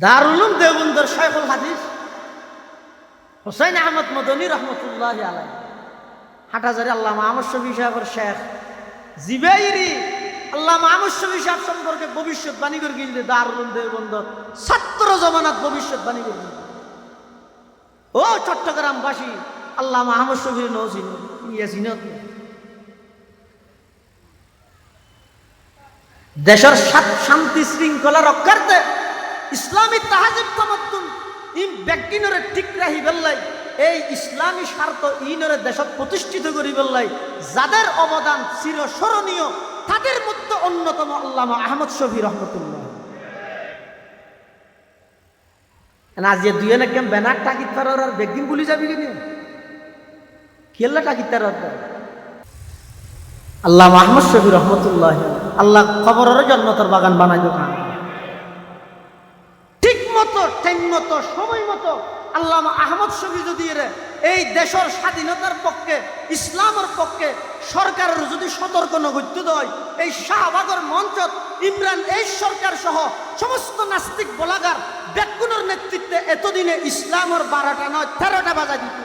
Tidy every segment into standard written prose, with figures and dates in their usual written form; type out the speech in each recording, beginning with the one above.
দারুল উলুম দেওবন্দের শাইখুল হাদিস হুসাইন আহমদ মদনী রহমতুল্লাহি আলাইহি, হাটহাজারী আল্লামা আহমদ শফী সাহেবের শেখ জিবাইরি আল্লামা আহমদ শফী সাহেব সম্পর্কে ভবিষ্যৎবাণী করে গিয়ে দারুল উলুম দেওবন্দর ছাত্র জমানাত ভবিষ্যৎবাণী করে ও চট্টগ্রামবাসী আল্লামা আহমদ শফীর নৌসিন ইয়াসিনত দেশের শান্তি শৃঙ্খলা রক্ষার্থে ইসলামী তাহাজিব তামাদ্দুন ইন ব্যক্তিনরে ঠিক রাহি বেল্লাই এই ইসলামী স্বার্থ ইনরে দেশত প্রতিষ্ঠিত করি বেল্লাই যাদের অবদান চিরস্মরণীয় তাদের মধ্যে অন্যতম আল্লামা আহমদ শফী রহমতুল্লাহ। আজ যে দুই কেম ব্যানার টাকিত পারার আর বেগদিন গুলি যাবি কিনে খেললা টাকিত তার আল্লামা আহমদ শফী রহমতুল্লাহ আল্লাহ খবরের জন্নতর বাগান বানাই দোকান ঠিক মতো টাইম মতো সময় মতো আল্লামা আহমদ শফী যদি এই দেশের স্বাধীনতার পক্ষে ইসলামের পক্ষে সরকারের যদি সতর্ক নগত্য দেয় এই শাহবাগের মঞ্চত ইমরান এই সরকার সহ সমস্ত নাস্তিক বলাগার ব্যাকুণের নেতৃত্বে এতদিনে ইসলামের 12টা নয় 13টা বাজা দিত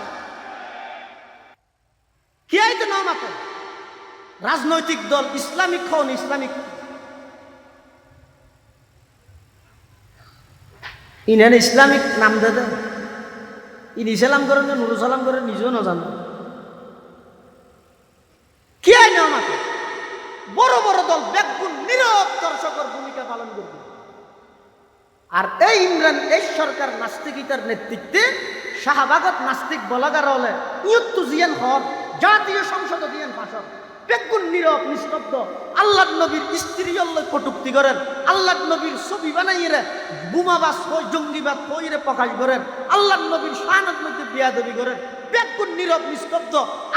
কি আইতো নাম আছে রাজনৈতিক দল ইসলামিক হন ইসলামিক ইনানে ইসলামিক নাম দে দেন ইন ইসলাম করেন নুর সালাম করেন নিজেও না জানো কি আইন আমাকে বড় বড় দল ব্যাকুণ নীরব দর্শকের ভূমিকা পালন করবে আর এই ইমরান এই সরকার নাস্তিকিতার নেতৃত্বে শাহবাগত নাস্তিক বলাগার হলে ইয়ত্তু জিয়ান হন জাতীয় সংসদ দিয়েন ভাষণ বেগুন নীরব নিস্তব্ধ আল্লাহ নবীর স্ত্রী আল্লাহ কটুক্তি করেন আল্লাহ নবীর ছবি বানাইরে বোমাবাস হই জঙ্গিবাদ হইরে প্রকাশ করেন আল্লাহ নবীর শাহানত মধ্যে বিয়াদবি করেন বেগুন নীরব নিস্তব্ধ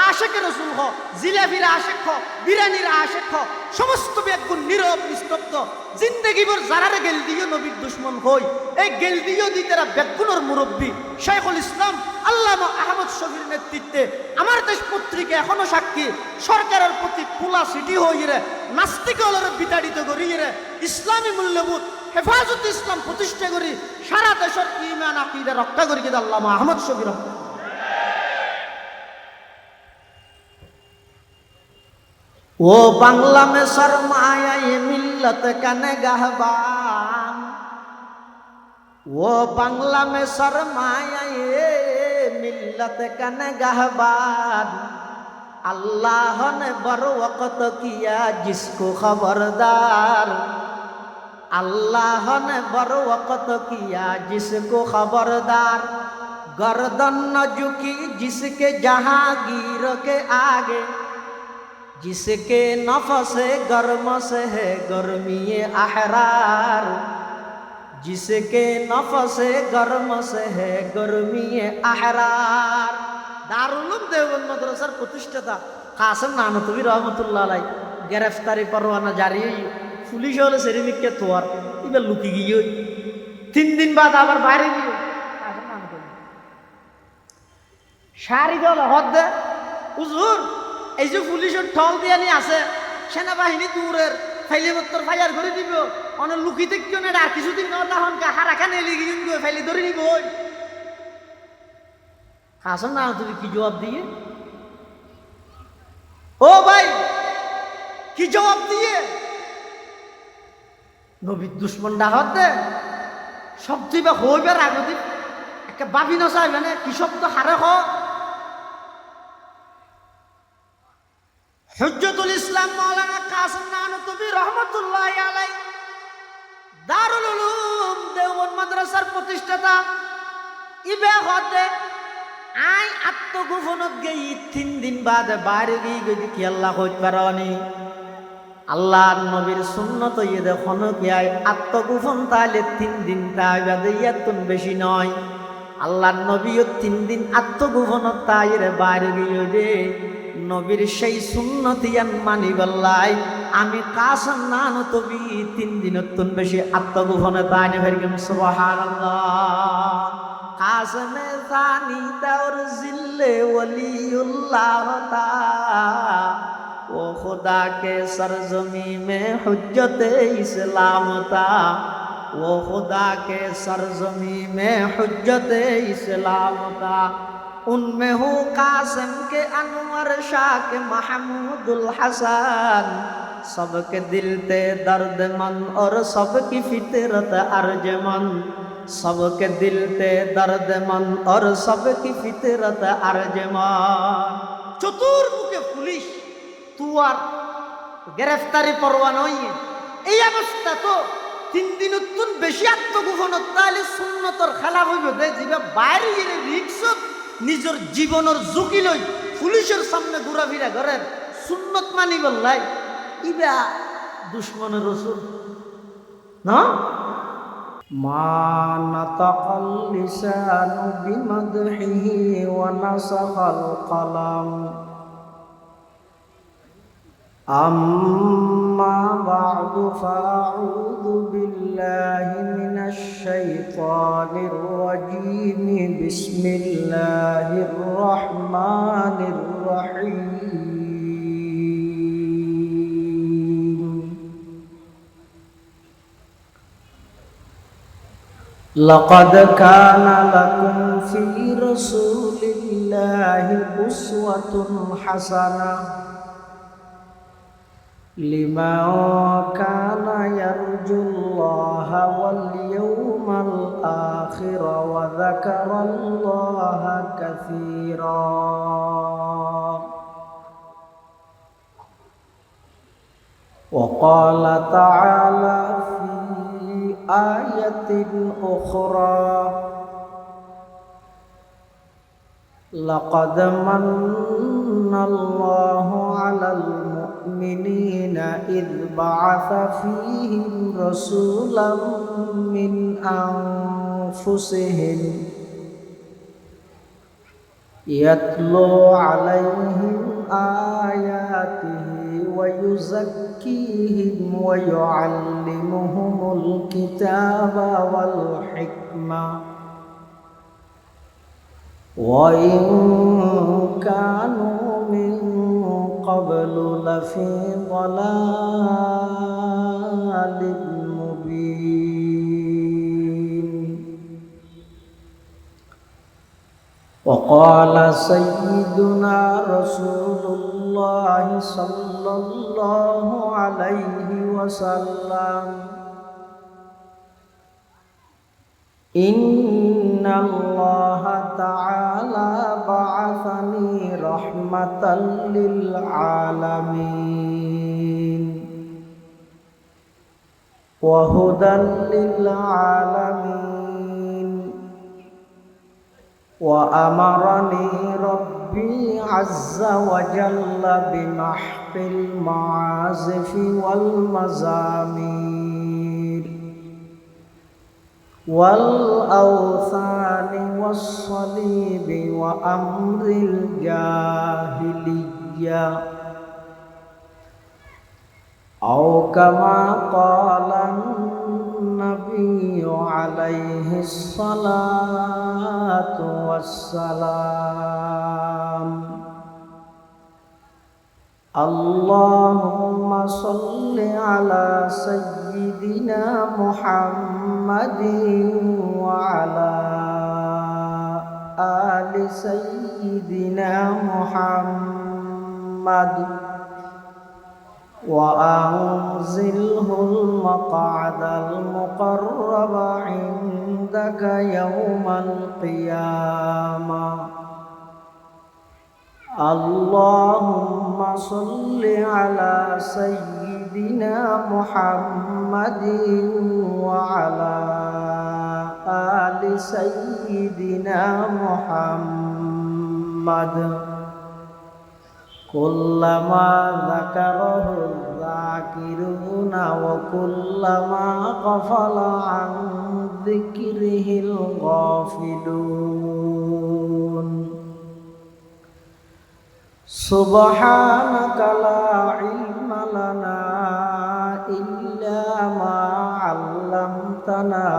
আশেকের রসুল হ জিলাপির আশেক হ বিরানির আশেক হ সমস্ত বেগুন নীরব নিস্তব্ধ জিন্দগিবর যারারে গেল দিয়ে নবীর দুশ্মন হই এই গেল দিয়েও দি তারা বেগুনের মুরব্বী শাইখুল ইসলাম আল্লামা আহমদ শফীর নেতৃত্বে আমার দেশ পত্রিকা এখনো সাক্ষী সরকারের প্রতি খোলা সিটি হইরে নাস্তিক হলরে বিতাড়িত করিয়ে ইসলামী মূল্যবোধ হেফাজত ইসলাম প্রতিষ্ঠা করি সারা দেশের ঈমান আকীদা রক্ষা করি কিন্তু আল্লামা আহমদ শফীর ও বাংলা মে শরমায়ে মিল্লত কানে গাহবান ও বাংলা মে শরমায়ে मिल्लत कन गहबान अल्लाह ने बर वक़्त किया जिसको खबरदार अल्लाह ने बर वक़्त किया जिसको खबरदार गर्दन न झुकी जिसके जहांगीर के आगे जिसके नफ्स गर्म से है गर्मी अहरार जिसके नफ्स गर्म से है गर्मी अहरार दारुल उलूम देवबंद মাদ্রাসার প্রতিষ্ঠাতা কাসেম নানতবী রহমতুল্লাহ আলাই গ্রেফতারি পরোয়ানা জারি পুলিশ হলে সেরিমিককে তোয়ার এবার লুকি গিয়ে 3 দিন বাদ আবার বাইরে গিয়ে কাসেম নানতবী সারি দল হদ দে হুজুর এই যে পুলিশের ঠল দিয়ে নি আছে সেনাবাহিনী দূরের ফাইলে মত্তর ফায়ার করে দিব অনেক লুকিতে কেউ না আর কিছুদিন তখন হারাখানে লেগে গিয়ে ফাইলে ধরে নিব হাসান না তুমি কি জবাব দিয়ে ও ভাই কি জবাব দিয়ে নবীর দুশ্মন ডাকত দে সবচেয়ে বা হইবার আগতে একটা বাবি নসাই মানে কি শব্দ হারে হ হুজ্জতুল ইসলাম মাওলানা কাসেম নানতবী রহমতুল্লাহি আলাইহি দারুল উলুম দেওবন্দ মাদ্রাসার প্রতিষ্ঠাতা ইবে হতে আই আত্মগোপনত গেই 3 দিন বাদে বাইরে গিয়ে গই কি আল্লাহ হইত পারানি আল্লাহর নবীর সুন্নত ইয়ে দেখুন কি আই আত্মগোপন তাইলে 3 দিন তাই বাদে এতন বেশি নয় আল্লাহর নবীও 3 দিন আত্মগোপনত তাইরে বাইরে গিয়ে দে নবীর সেই সুন্নতিয়ান মানি বললাই আমি কাসেম নানতবী 3 দিনের বেশি আত্মগোপনে তাইনে ফেরগম সুবহানাল্লাহ কাসেমে জানি দাওর জিল্লে ওলিউল্লাহ তা ও खुदा के सरजमी में हुज्जत इस्लाम ता वो खुदा के सरजमी में हुज्जत इस्लाम का उनमें हो कासिम के अनवर शाह के महमूदुल हसन सबके दिल ते दर्दमंद और सबकी फितरत अर्जमंद सबके दिल ते दर्दमंद और सबकी फितरत अर्जमंद চতুর্মুখে পুলিশ তুয়ার গ্রেফতারি পরোয়ানা হইয়ে এই অবস্থা তো 3 দিন উত্তর বেশি আত্মগোপনত তাহলে সুন্নতর খেলাফ হইব দে জিবা বাইরে গিয়ে রিক্সত নিজের জীবনের ঝুঁকি লই পুলিশের সামনে ঘোরাফেরা করেন সুন্নত মানি বললাই ইবা দুশ্মনের রসুল না মা নাতাকাল লিসানু বিমাদহিহি ওয়া নাসাখাল কলাম أما بعد فأعوذ بالله من الشيطان الرجيم بسم الله الرحمن الرحيم لقد كان لكم في رسول الله أسوة حسنة لمن كان يرجو الله واليوم الآخر وذكر الله كثيرا وقال تعالى في آية أخرى لقد من الله على المؤمنين إذ بعث فيهم رسولا من أنفسهم يتلو عليهم آياته ويزكيهم ويعلمهم الكتاب والحكمة وإن كانوا من قبل لفي ضلال مبين وقال سيدنا رسول الله صلى الله عليه وسلم إن الله تعالى بعثني رحمة للعالمين وهدى للعالمين وأمرني ربي عز وجل بمحق المعازف والمزامير والأوثان والصليب وأمر الجاهلية أو كما قال النبي عليه الصلاة والسلام اللهم صل على سيدنا محمد وعلى آل سيدنا محمد وأنزله المقعد المقرب عندك يوم القيامة اللهم صل على سيدنا محمد وعلى آل سيدنا محمد كلما ذكره الذاكرون وكلما غفل عن ذكره الغافلون سبحانك لا علم لنا إلا ما علمتنا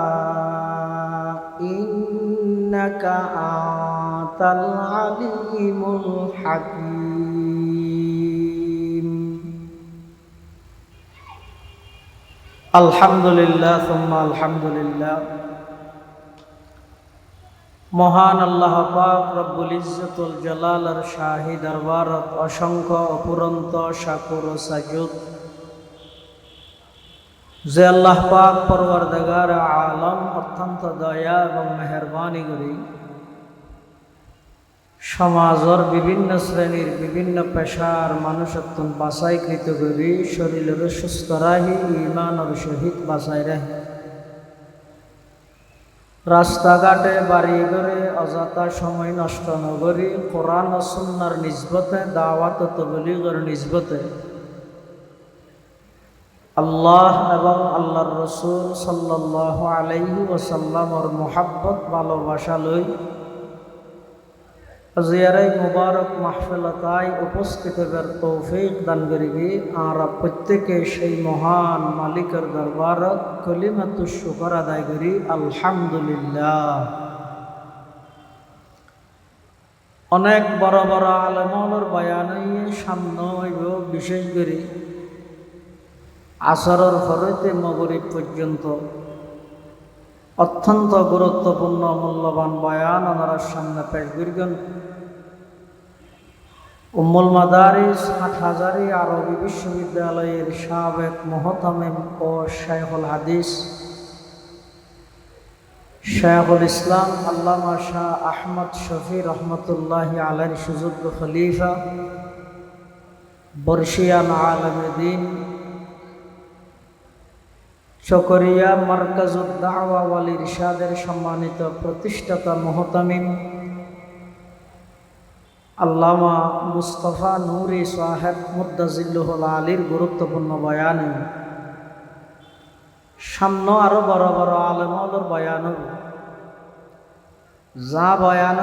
إنك أنت العليم الحكيم আলহামদুলিল্লাহ সুম্মা আলহামদুলিল্লাহ। মহান আল্লাহ পাক রব্বুল ইজ্জতুল জালালের শাহী দরবারত অসংখ্য অপুরন্ত শাকুর ও সাজুদ যে আল্লাহ পাক পরওয়ারদিগার আলম অত্যন্ত দয়া এবং মেহরবানি করি সমাজের বিভিন্ন শ্রেণীর বিভিন্ন পেশার মানুষত্বন বাছাইকৃত করি শরীরের সুস্থ রাহি ইমানের সহিত বাছাই রাহি রাস্তাঘাটে বাড়ি ঘরে অযথা সময় নষ্ট নগরী কোরআন ও সুন্নাহর নিসবতে দাওয়াত ও তাবলীগের নিসবতে আল্লাহ এবং আল্লাহর রসুল সাল্লাল্লাহু আলাইহি ওয়াসাল্লামর মুহাব্বত ভালোবাসা লই জিয়ারাই মুবারক মাহফিলতায় উপস্থিত হবার তৌফিক দান করিবি। আর প্রত্যেকে সেই মহান মালিকের দরবারত কলিমাতুশ শুকর আদায় করি আলহামদুলিল্লাহ। অনেক বড় বড় আলেমর বয়ানই সামনে হইব, বিশেষ করে আসরের হইতে মাগরিব পর্যন্ত অত্যন্ত গুরুত্বপূর্ণ মূল্যবান বয়ান ওনার সামনে পেশ করিবেন। উম্মুল মাদারিস হাটহাজারী আরবি বিশ্ববিদ্যালয়ের সাবেক মুহতামিম ও শাইখুল হাদিস শাইখুল ইসলাম আল্লামা শাহ আহমদ শফি রহমতুল্লাহি আলাইহির সুযোগ্য খলিফা বর্ষিয়ান আলেমে দ্বীন চকরিয়া মারকাজুদ দাওয়া ওয়াল ইরশাদের সম্মানিত প্রতিষ্ঠাতা মুহতামিম আল্লামা মুস্তাফা নূরি সাহেব মুদ্দাজিল্লুহুল আলীর গুরুত্বপূর্ণ বয়ান সামনে আরো বড় বড় আলেমর বয়ান যা বয়ান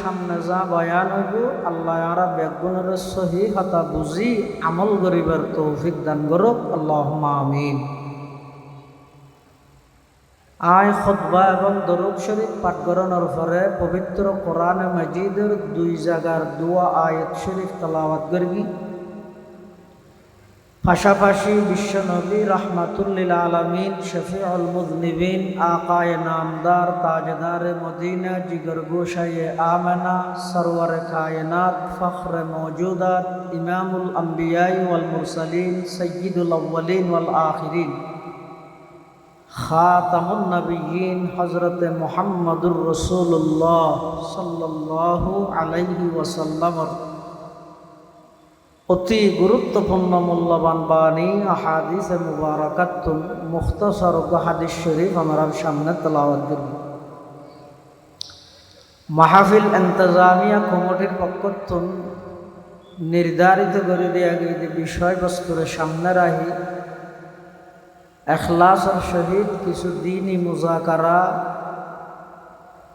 সামনে যা বয়ান হইব আল্লাহ আরা বেগুনের সহি হতা বুঝি আমল করিবার তৌফিক দান করুক আল্লাহুম্মা আমিন। আয় খুতবা এবং দরুদ শরীফ পাঠ করানোর পরে পবিত্র কোরআনে মাজিদের 2 জায়গার দোয়া আয়াত শরীফ তেলাওয়াত করবি। পাশাপাশি বিশ্বনবী রাহমাতুল্লিল আলামিন শফিউল মুযনিবিন আকায়ে নামদার তাজদারে মদিনা জিগর গোশায়ে আমেনা সরওয়ারে কায়নাত ফখরে মওজুদাত ইমামুল আম্বিয়া ওয়াল মুরসালিন সাইয়্যিদুল আউয়ালিন ওয়াল আখিরিন খাতামুন নবিয়্যিন হযরতে মুহাম্মদুর রাসূলুল্লাহ সাল্লাল্লাহু আলাইহি ওয়াসাল্লামর অতি গুরুত্বপূর্ণ মূল্যবান বাণী আহাদিসে মুবারাকাতুন মুখতাসার হাদিস শরীফ আমার সামনে তেলাওয়াত করব। মাহফিল ইন্তেজামিয়া কমিটির পক্ষতুন নির্ধারিত করে দেয়া গিয়ে বিষয়বস্তুর সামনে রাখি এখলাসের সহিত কিছু দিনই মুজাকারা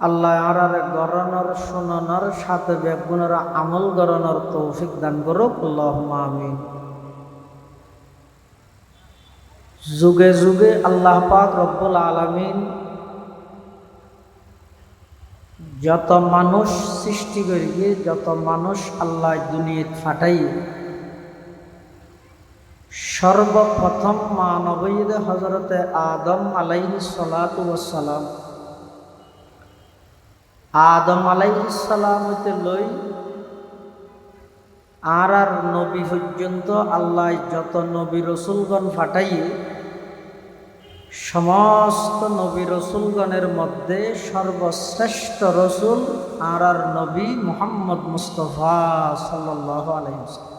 আল্লাহ আরারে গরণর শোনানোর সাথে বেগুনের আমল গরণর তৌফিক দান করুক আল্লাহুম্মা আমিন। যুগে যুগে আল্লাহ পাক রব্বুল আলামিন যত মানুষ সৃষ্টি করিবে যত মানুষ আল্লাহ দুনিয়াত ফাটাই সর্বপ্রথম মানবীদ হযরতে আদম আলাইহিস সালাতু ওয়াস সালাম আদম আলাইহিস সালাম হইতে লই আর নবী পর্যন্ত আল্লাহ যত নবী রসুলগণ ফাটাইয়ে সমস্ত নবী রসুলগণের মধ্যে সর্বশ্রেষ্ঠ রসুল আর নবী মুহাম্মদ মুস্তাফা সাল্লাল্লাহু আলাইহি ওয়াসাল্লাম।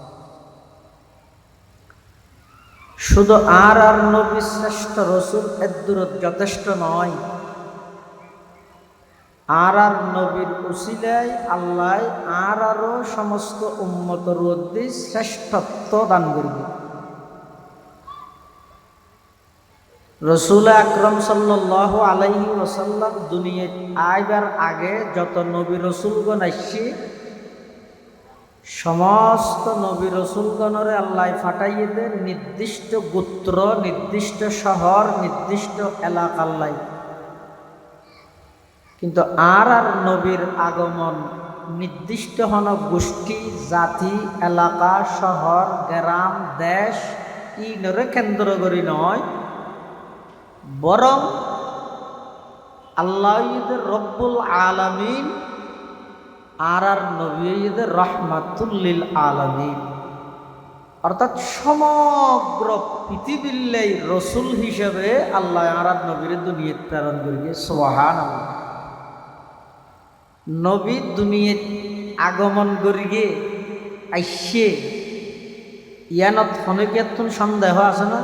শুধু আর নবী শ্রেষ্ঠ রসুল এদুর যথেষ্ট নয়, আর নবীর উসিলায় আল্লাহ আরও সমস্ত উম্মতের মধ্যে শ্রেষ্ঠত্ব দান করবে। রসুল আকরম সাল্লাল্লাহু আলাইহি ওয়াসাল্লাম দুনিয়ায় আইবার আগে যত নবী রসুলগণ আসছে সমস্ত নবী রসুলগণরে আল্লাহ ফাটাইয়ে দেন নির্দিষ্ট গোত্র, নির্দিষ্ট শহর, নির্দিষ্ট এলাকা আল্লাহ। কিন্তু আর নবীর আগমন নির্দিষ্ট হন গোষ্ঠী, জাতি, এলাকা, শহর, গ্রাম, দেশ ইনরে কেন্দ্র করি নয়, বরং আল্লাহ ঈদের রব্বুল আলামিন আর নবী ঈদের রহমাতুল্লিল আলামিন, অর্থাৎ সমগ্র পৃথিবীর রসুল হিসেবে আল্লাহ আর নবীর দুনিয়াত প্রেরণ করিয়ে। সুবহানাল্লাহ। নবী দুনিয়াত আগমন করিয়ে আইসে ইয়ানত ফনকেতুন সন্দেহ আছে না?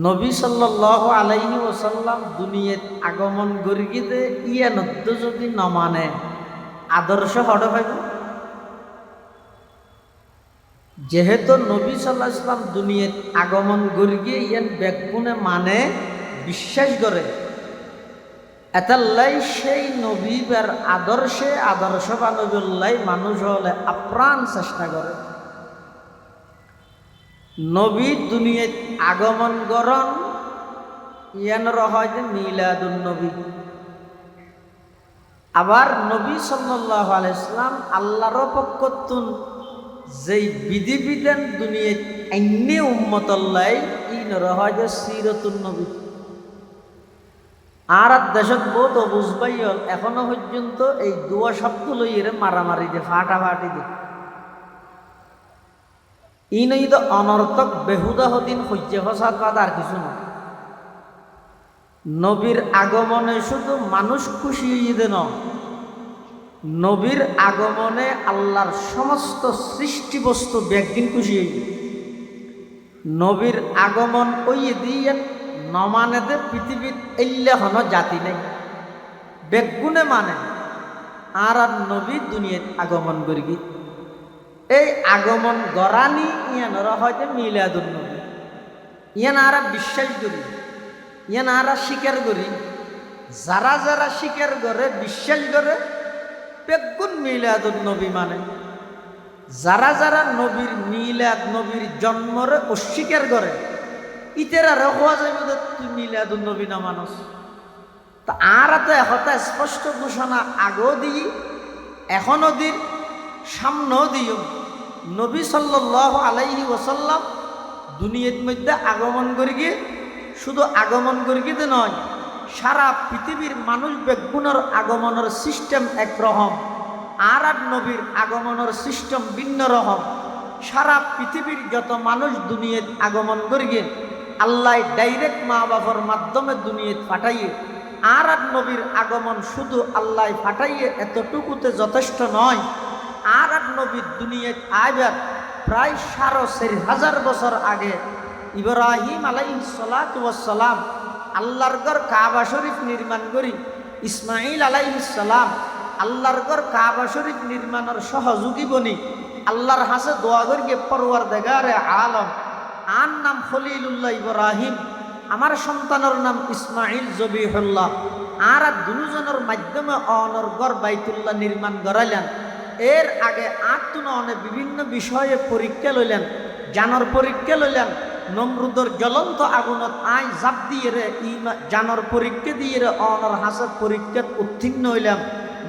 নবী সাল্লাল্লাহু আলাইহি ওয়াসাল্লাম দুনিয়াত আগমন করিয়ে ইয়ানত যদি ন মানে আদর্শ হড় পাইব। যেহেতু নবী সাল্লাল্লাহু আলাইহি ওয়াসাল্লাম দুনিয়াত আগমন করিয়ে ইয়ান ব্যাগুনে মানে বিশ্বাস করে, এতাল্লাই সেই নবীর আদর্শ বা নবীল্লাই মানুষ হলে আপ্রাণ চেষ্টা করে। নবী দুনিয়াত আগমন করন ইয়ানর হয় যে মিলাদুন নবী। আবার নবী সাল্লাল্লাহু আলাইহি ওয়াসাল্লাম আল্লাহর পক্ষতুন যেই বিধিবিধান দুনিয়াত আইনে উম্মতল্লাই ইনর হয় যে সিরতুন নবী। আর দেশত বহুত অবুঝবাই হল এখনো পর্যন্ত এই দুয়া শব্দ লইয়ে মারামারি দে ফাটাফাটি দে। ইনই তো অনর্থক বেহুদা হদিন হজ্জে ফসাদ বাদ আর কিছু না। নবীর আগমনে শুধু মানুষ খুশি হইয়ে দেন, নবীর আগমনে আল্লাহর সমস্ত সৃষ্টি বস্তু একদিন খুশি হইবে। নবীর আগমন ওইয়ে দিয়ে নমানেদে পৃথিবীর এল্লেহন জাতি নেই, বেগুনে মানে আর নবী দুনিয়াত আগমন করি। এই আগমন গরানি ইয়ানর হয়তো মিলাদুন নবী। ইয়ান আর বিশ্বাস করি, ইয়ান আর স্বীকার করি। যারা যারা স্বীকার করে বিশ্বাস করে বেগুন মিলাদুন নবী মানে। যারা যারা নবীর মিলাদ নবীর জন্মরে অস্বীকার করে ইতেরা হওয়া যাবে যে তুই মিলাদুন নবী না মানুষ। তা আর তো একটা স্পষ্ট ঘোষণা আগেও দিই, এখনও দিন, সামনেও দিও। নবী সাল্লাল্লাহু আলাইহি ওয়াসাল্লাম দুনিয়ার মধ্যে আগমন করে গিয়ে শুধু আগমন করে গিয়ে নয়, সারা পৃথিবীর মানুষ বেগুনের আগমনের সিস্টেম একরকম, আর নবীর আগমনের সিস্টেম ভিন্ন রকম। সারা পৃথিবীর যত মানুষ দুনিয়াত আগমন করে গিয়ে আল্লাহ ডাইরেক্ট মা বাবার মাধ্যমে দুনিয়াত পাঠাইয়ে, আর নবীর আগমন শুধু আল্লাহ পাঠাইয়ে এতটুকুতে যথেষ্ট নয়। আর নবীর দুনিয়াত আইবার প্রায় 4,500 বছর আগে ইব্রাহিম আলাইহিস সালাতু ওয়াস সালাম আল্লাহর ঘর কাবা শরীফ নির্মাণ করি। ইসমাইল আলাইহিস সালাম আল্লাহর ঘর কাবা শরীফ নির্মাণের সহযোগী বনি আল্লাহর হাসে দোয়া করিয়ে পরওয়ারদিগারে আলম আর নাম খলিলুল্লাহ ইব্রাহিম, আমার সন্তানের নাম ইসমাইল জবিহুল্লাহ। আর দুজনের মাধ্যমে অনর ঘর বাইতুল্লাহ নির্মাণ করাইলেন। এর আগে অনেক বিভিন্ন বিষয়ে পরীক্ষা লইলেন, জানর পরীক্ষা লইলেন। নমরুদর জ্বলন্ত আগুনত জাপ দিয়ে রে জানর পরীক্ষা দিয়ে রে অনর হাসের পরীক্ষা উত্তীর্ণ হইলাম।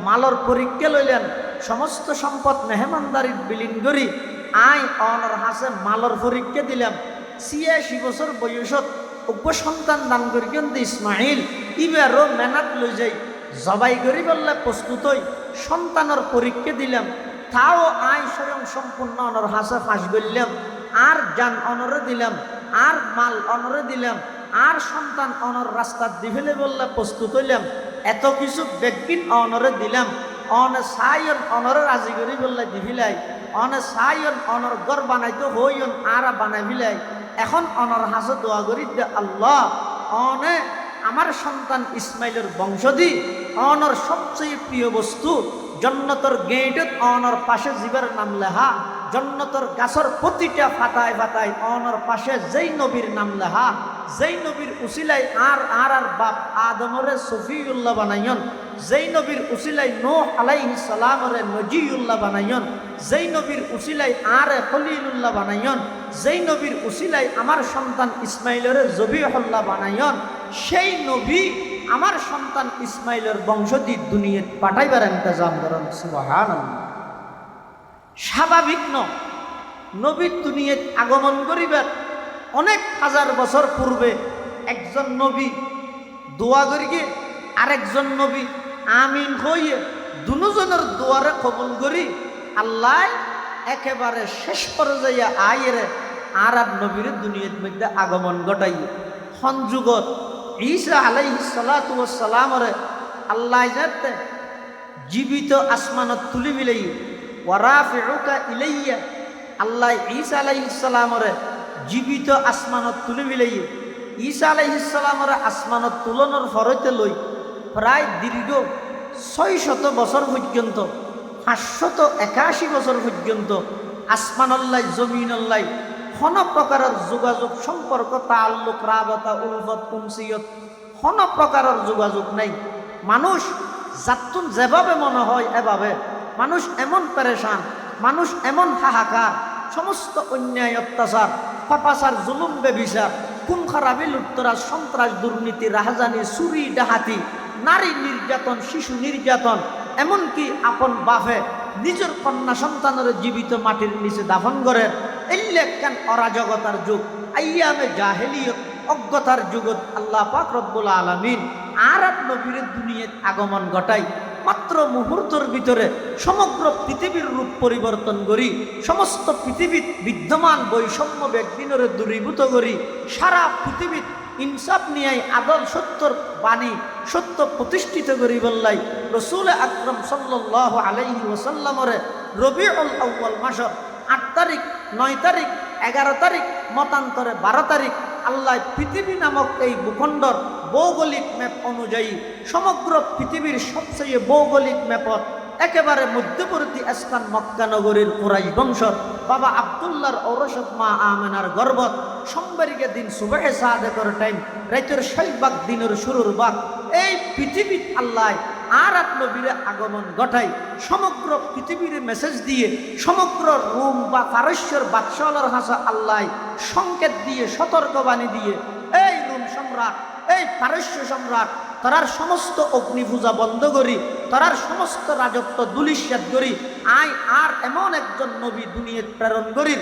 মালর পরীক্ষা লইলেন, সমস্ত সম্পদ মেহমানদারির বিলীন করি অনর হাসে মালর পরীক্ষা দিলাম। 86 বছর বয়সত উপসন্তান দান করি কিন্তু ইসমাইল ইবারও মেনাত লই যাই জবাই করি বললে প্রস্তুত হই সন্তানের পরীক্ষা দিলাম। তাও স্বয়ং সম্পূর্ণ অনর হাসে ফাঁস করলাম, আর জান অনরে দিলাম, আর মাল অনরে দিলাম, আর সন্তান অনর রাস্তার দিফেলে বললে প্রস্তুত হইলাম। এত কিছু ব্যক্তিন অনরে দিলাম, অনে সাইন অনরে রাজি করি বললে দিফিলাই, অনে সাইন অনর গড় বানাইতো হইন আর বানাই ফিলাই। এখন অনর হাসে দোয়া করি দে আল্লাহ অনে আমার সন্তান ইসমাইলের বংশধি অনর সবচেয়ে প্রিয় বস্তু জন্নতর গেটত অনর পাশে জীবের নাম লেহা, জন্নতর গাছর প্রতিটা ফাতায় ফাতায় অনর পাশে যেই নবীর নাম লেহা, যেই নবীর উসিলাই আর বাপ আদমরে সফিউল্লাহ বানাইন, যেই নবীর উসিলাই নূহ আলাইহিস সালামরে নজিউল্লাহ বানাইন, যেই নবীর উসিলাই আরে খলিলুল্লাহ বানাইন, যেই নবীর উসিলাই আমার সন্তান ইসমাইলের জবিহুল্লাহ বানাইন, সেই নবী আমার সন্তান ইসমাইলের বংশধি দুনিয়াত পাঠাইবার ইন্তজাম করেন। সুবহানাল্লাহ। স্বাভাবিক নবী দুনিয়াত আগমন করিবার অনেক হাজার বছর পূর্বে একজন নবী দোয়া করি গিয়ে আরেকজন নবী আমিন হইয়ে দুজনের দোয়ারে কবুল করি আল্লাহ একেবারে শেষ পর্যায়ে আয়েরে আরব নবীর দুনিয়ার মধ্যে আগমন ঘটাই সংযুগত ঈসা আলাইহিস সালাতু ওয়াস সালামরে আল্লাহ যাতে জীবিত আসমানত তুলি বিলাই ওয়ারাফিউকা ইলাইয়া আল্লাহ ঈসা আলাইহিস সালামরে জীবিত আসমানত তুলি বিলাই ঈসা আলাইহিস সালামরে আসমানত তুলনের ফরতে লই প্রায় দীর্ঘ 600 বছর পর্যন্ত 581 বছর পর্যন্ত আসমানল্লাই জমিনল্লাই কোন প্রকারের যোগাযোগ সম্পর্ক তাল্লুক রাবাতা উলফত কুমসিয়ত কোন প্রকারের যোগাযোগ নাই মানুষ যাতুন যেভাবে মনে হয় এভাবে মানুষ এমন পেরেশান মানুষ এমন হাহাকার সমস্ত অন্যায় অত্যাচার পাপাচার জুলুম বেবিচার খুন খারাপি লুটতরাজ সন্ত্রাস দুর্নীতি রাহাজানি চুরি ডাহাতি নারী নির্যাতন শিশু নির্যাতন এমনকি আপন বাপে নিজের কন্যা সন্তানের জীবিত মাটির নিচে দাফন করে এল্লেকান অরাজকতার যুগ আইয়ামে জাহেলিয়ত অজ্ঞতার যুগত আল্লাহ পাক রব্বুল আলামিন আরব নবীর দুনিয়াত আগমন ঘটাই মাত্র মুহূর্তের ভিতরে সমগ্র পৃথিবীর রূপ পরিবর্তন করি সমস্ত পৃথিবীত বিদ্যমান বৈষম্য ব্যক্তিনরে দূরীভূত করি সারা পৃথিবীত ইনসাফ নিয়ে আদল সত্যর বাণী সত্য প্রতিষ্ঠিত করি বললাই রসুল আকরম সাল্লাল্লাহু আলাইহি ওয়াসাল্লামরে রবিউল আউয়াল মাসের 8 তারিখ 9 তারিখ 11 তারিখ মতান্তরে 12 তারিখ আল্লাহ পৃথিবী নামক এই ভূখণ্ডর ভৌগোলিক ম্যাপ অনুযায়ী সমগ্র পৃথিবীর সবচেয়ে ভৌগোলিক ম্যাপত একেবারে মধ্যবর্তী স্থান মক্কা নগরীর কুরাইশ বংশর বাবা আব্দুল্লাহর ঔরসত মা আমেনার গর্ভত সোমবারিকে দিন সুবহে সাদেকর টাইম রাতের 6 ভাগ দিনের শুরুর ভাগ এই পৃথিবীত আল্লাহ আর নবীরে আগমন ঘটাই সমগ্র পৃথিবীর মেসেজ দিয়ে সমগ্র রোম বা পারস্যের বাদশাহর হাসা আল্লাহ সংকেত দিয়ে সতর্কবাণী দিয়ে এই রোম সম্রাট এই পারস্য সম্রাট তারার সমস্ত অগ্নি পূজা বন্ধ করি তারার সমস্ত রাজত্ব দুলিশ্বাত করি আয় আর এমন একজন নবী দুনিয়াত প্রেরণ করি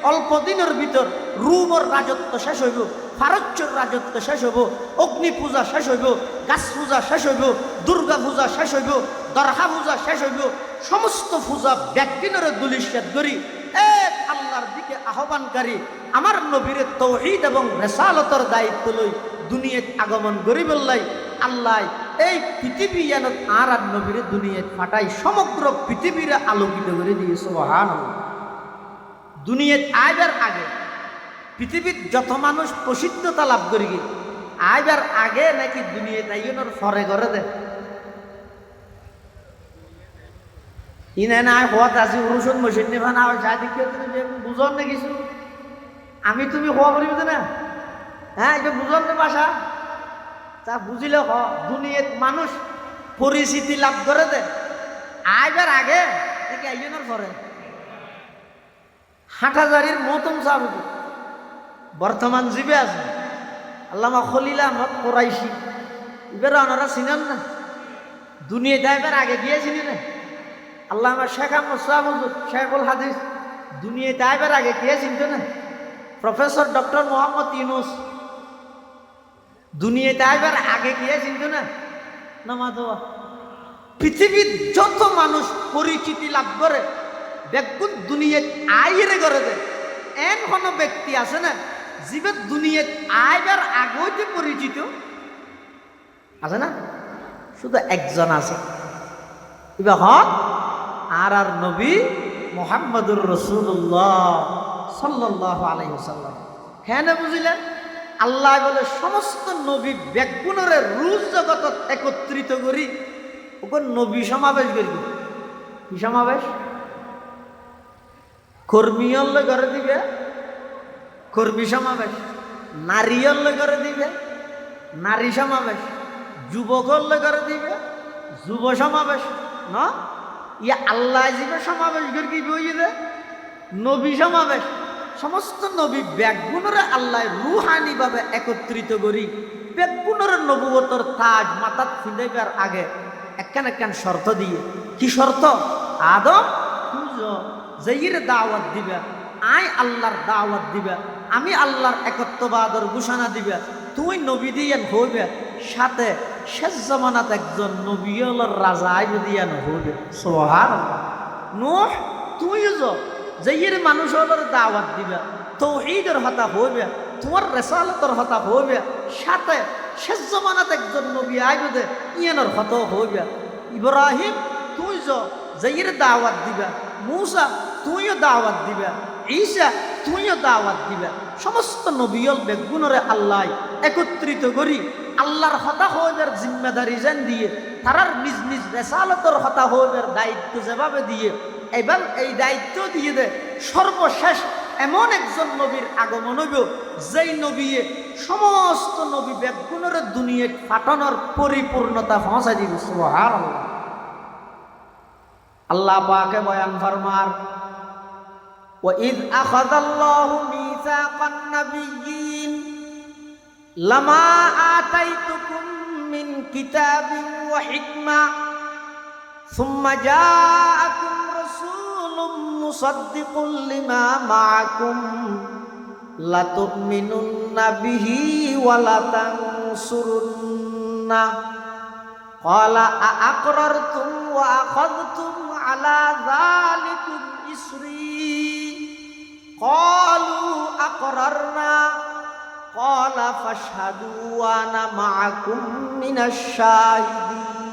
অল্প দিনের ভিতর রোমের রাজত্ব শেষ হইব পারস্যের রাজত্ব শেষ হইব অগ্নি পূজা শেষ হইব গাছ পূজা শেষ হইব দুর্গা পূজা শেষ হইব দরহা পূজা শেষ হইব সমস্ত পূজা ব্যক্তিনরে দুলিশ্বাত করি এক আল্লাহর দিকে আহ্বানকারী আমার নবীর তাওহীদ এবং রিসালাতের দায়িত্ব লই দুনিয়াত আগমন করি বললাই আল্লাহ এই পৃথিবী যেন আর নবীর দুনিয়াত ফাটাই সমগ্র পৃথিবীর আলোকিত করে দিয়ে সুবহানাল্লাহ দুনিয়াত আইবার আগে পৃথিবীর যত মানুষ প্রসিদ্ধতা লাভ করি আইবার আগে নাকি দুনিয়াত আইনের ফরে করে দে ইনে না হওয়াত আছে উরুষণ মসিদ নিবা না যা দেখি তুমি বুঝন না কিছু আমি তুমি হওয়া করিব না হ্যাঁ এটা বুঝন না ভাষা তা বুঝিলে হ দুনিয়াত মানুষ পরিচিতি লাভ করে দে আইবার আগে নাকি আইনের পরে হাটহাজারির মতম সাহেব বর্তমান জীবে আছে আল্লামা খলিল আহমদ কোরাইশি এবার ওনারা চিনেন না দুনিয়াতে এবার আগে গিয়েছিলি না আল্লামা শেখ আহমদ সাহেব শেখুল হাদিস দুনিয়াতে এবার আগে কে চিনত না প্রফেসর ডক্টর মোহাম্মদ ইউনুস দুনিয়াতে এবার আগে কে চিনত না নামাজোয়া পৃথিবীর যত মানুষ পরিচিতি লাভ করে দেখুন দুনিয়াত আইরে করে দেয় এন কোনো ব্যক্তি আছে না যিবে দুনিয়াত আইবার আগতে পরিচিত আছে না শুধু একজন আছে এবার হক আর নবী মুহাম্মদুর রাসূলুল্লাহ সাল্লাল্লাহু আলাইহি ওয়াসাল্লাম হ্যাঁ না বুঝিলেন আল্লাহ বলে সমস্ত নবী ব্যাগুণরে রুজ জগতত একত্রিত করি ওকে নবী সমাবেশ করি কি সমাবেশ কর্মীয়ল্লে করে দিবে কর্মী সমাবেশ নারীয়ল্লে করে দিবে নারী সমাবেশ যুবকল্লে করে দিবে যুব সমাবেশ না ইয়া আল্লাহ জীবে সমাবেশ করে কি বইলে নবী সমাবেশ সমস্ত নবী ব্যাগুণরে আল্লাহ রুহানি ভাবে একত্রিত করি ব্যাগুণের নবুয়তর তাজ মাথাত ফিলাইবার আগে একখান একখান শর্ত দিয়ে কি শর্ত আদম যেইরে দাওয়াত দিবা আই আল্লাহর দাওয়াত দিবা আমি আল্লাহর একত্ববাদর ঘোষণা দিবা তুই নবী দিয়ান হইবে সাথে শেষ জামানাত একজন নবীর রাজা আইব দিয়ান হইবে সুবহানাল্লাহ নূহ তুইও যে এর মানুষ হলোর দাওয়াত দিবে তৌহিদের হতা হইবে তোমার রেসালতর হতা হইবে সাথে শেষ জামানাত একজন নবী আইব দে ইয়ানোর হতা হইবে ইব্রাহিম তুই যে এর দাওয়াত দিবে মূসা তুইও দাওয়াত দিবে ঈসা তুইও দাওয়াত দিবে সমস্ত নবীল বেগুনরে আল্লাহ একত্রিত করি আল্লাহর হতা হইবার জিম্মেদারি যেন দিয়ে তারার নিজ নিজ রেসালতর হতা হইবার দায়িত্ব যেভাবে দিয়ে এবং এই দায়িত্ব দিয়ে দে সর্বশেষ এমন একজন নবীর আগমন হইব যেই নবীয়ে সমস্ত নবী বেগুনের দুনিয়া ফাটানোর পরিপূর্ণতা পৌঁছাই দিব সুবহানাল্লাহ আল্লাহ পাকে বয়ান ফরমার وَإِذْ أَخَذَ اللَّهُ مِيثَاقَ النَّبِيِّينَ لَمَا آتَيْتُكُم مِّن كِتَابٍ وَحِكْمَةٍ ثُمَّ جَاءَكُمْ رَسُولٌ مُصَدِّقٌ لِّمَا مَعَكُمْ لَتُؤْمِنُنَّ بِهِ وَلَتَنصُرُنَّهُ قَالَ أَأَقْرَرْتُمْ وَأَخَذْتُمْ عَلَى ذَلِكُمْ إِصْرِي قالوا أقررنا قال فاشهدوا وأنا معكم من الشاهدين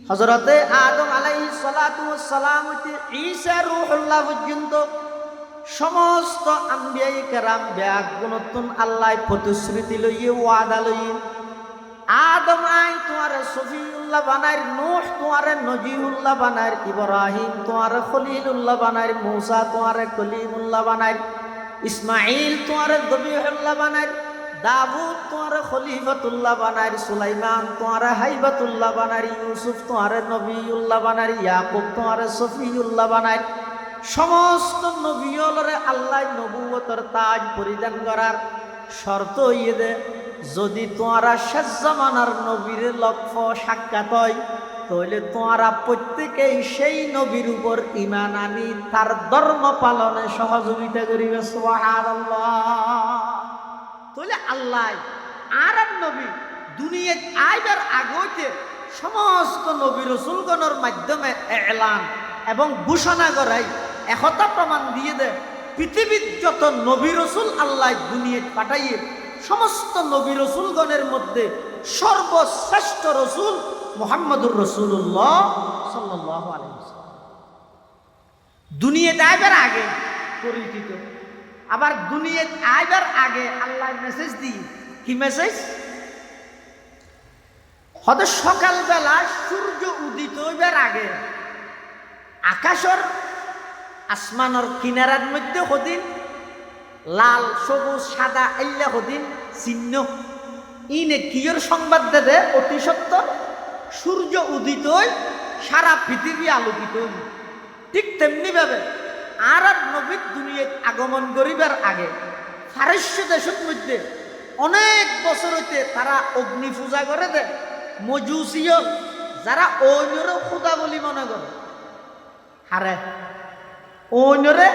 হযরত আদম আলাইহিস সালাতু ওয়াস সালাম হতে ঈসা রূহুল্লাহ পর্যন্ত সমস্ত আম্বিয়ায়ে কেরাম ব্যাগুণতুন আল্লাহ প্রতিশ্রুতি লইয়ে ওয়াদা লইয়ে আদম আই তোমারে সফিউল্লাহ বানাইর নূহ তোমারে নজিউল্লাহ বানাইর ইব্রাহিম তোমারে খলিলুল্লাহ বানাইর মূসা তোমারে কলিমুল্লাহ বানাইর ইসমাঈল তোমারে দবিহুল্লাহ বানাইর দাউদ তোমারে খলিফাতুল্লাহ বানাইর সুলাইমান তোমারে হাইবাতুল্লাহ বানাইর ইউসুফ তোমারে নবিউল্লাহ বানাইর ইয়াকুব তোমারে সফিউল্লাহ বানাইর সমস্ত নবীলরে আল্লাহ নবুয়তের তাজ পরিধান করার শর্ত ইয়ে দে যদি তোমরা শেষ জামানার নবীর লক্ষ্য সাক্ষাৎ হয় তাহলে তোমরা প্রত্যেকেই সেই নবীর উপর ঈমান আনি তার ধর্ম পালনে সহযোগিতা করিবে সুবহানাল্লাহ তাহলে আল্লাহ আর নবী দুনিয়ায় আইবার আগতে সমস্ত নবী রাসূলগণের মাধ্যমে এলান এবং ঘোষণা করাই একতা প্রমাণ দিয়ে দেয় পৃথিবীর যত নবী রাসূল আল্লাহ দুনিয়ায় পাঠাইয়ে সমস্ত নবী রাসূলগণের মধ্যে সর্বশ্রেষ্ঠ রাসূল মুহাম্মদুর রাসূলুল্লাহ সাল্লাল্লাহু আলাইহি ওয়াসাল্লাম দুনিয়াতে আইবার আগে পরিচিত আবার দুনিয়াতে আইবার আগে আল্লাহ মেসেজ দিই কি মেসেজ হয়তো সকালবেলা সূর্য উদিত হইবার আগে আকাশের আসমানের কিনারার মধ্যে হদিন লাল সবুজ সাদা আইলা হদিন চিহ্ন ইনে কিয়র সংবাদ দেবে অতি সত্য সূর্য উদিত হই সারা পৃথিবী আলোকিত হই ঠিক তেমনি ভাবে আর নবী দুনিয়ায় আগমন করিবার আগে ফারস্য দেশের মধ্যে অনেক বছর হইতে তারা অগ্নি পূজা করে দেয় মজুসিও যারা অন্যরে খোদা বলি মনে করে হারে অন্যরে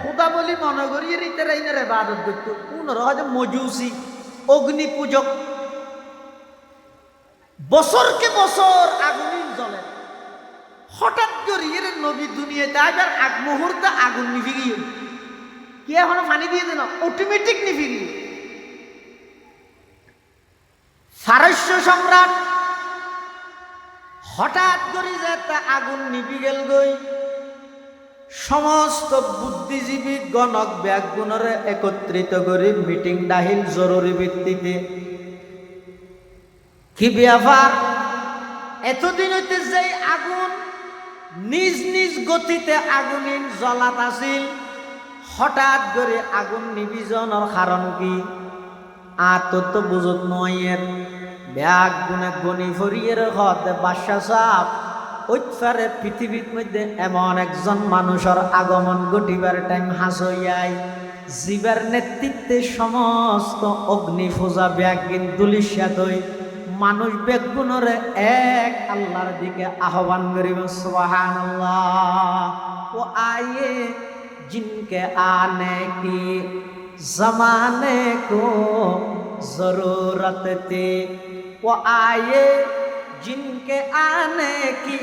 খোদা বলি মনে করি রিতেরা ইনারে ইবাদত করতো উনারা হয়তো মজুসি অগ্নি পূজক বছরকে বছর আগুন জ্বলে হঠাৎ করে এর নবী দুনিয়াতে আইবার আগ মুহূর্তে আগুন নিভে গিয়ে কি এখন পানি দিয়ে দেন অটোমেটিক নিভে গিয়ে ফারস্য সম্রাট হঠাৎ করে যে আগুন নিভে গেল গই সমস্ত বুদ্ধিজীবী গণক ব্যাগুণরে একত্রিত করে মিটিং ডাহিল জরুরি ভিত্তিতে কি ব্যাপার এতদিন হইতে যে আগুন নিজ নিজ গতিতে আগুন জ্বলাত আছিল হঠাৎ করে আগুন নিবিজনের কারণ কি আর তো বুঝত নয়ের ব্যাগ গুণে গণি ফরিয়ের হতে বাদশা সাপ ওইফারে পৃথিবীর মধ্যে এমন একজন মানুষের আগমন ঘটিবার টাইম হাস হইয়াই জীবের নেতৃত্বে সমস্ত অগ্নি পূজা ব্যাগিন দুলিশাত হই মানুষ বেগুনরে এক আল্লাহর দিকে আহ্বান করিব সুবহানাল্লাহ ও আয়ে जिनके आने की जमाने को जरूरत थी वो आए जिनके आने की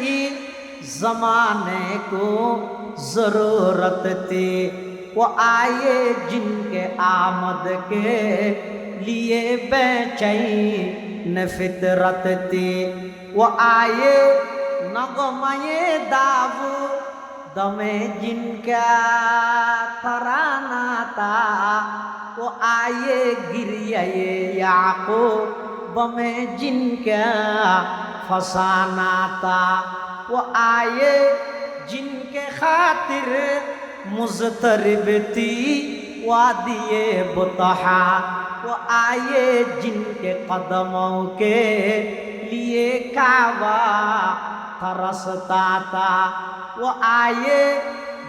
जमाने को जरूरत थी वो आए जिनके आमद के लिए बेचैन फितरत थी वो आए नगमाए दावू दमे जिनका तराना था वो आए गिरियाए याकूब में जिनका फसाना था वो आए जिनके खातिर मुज़तरिब थी वादिए बुतहा वो आए जिनके कदमों के लिए काबा तरसता था वो आए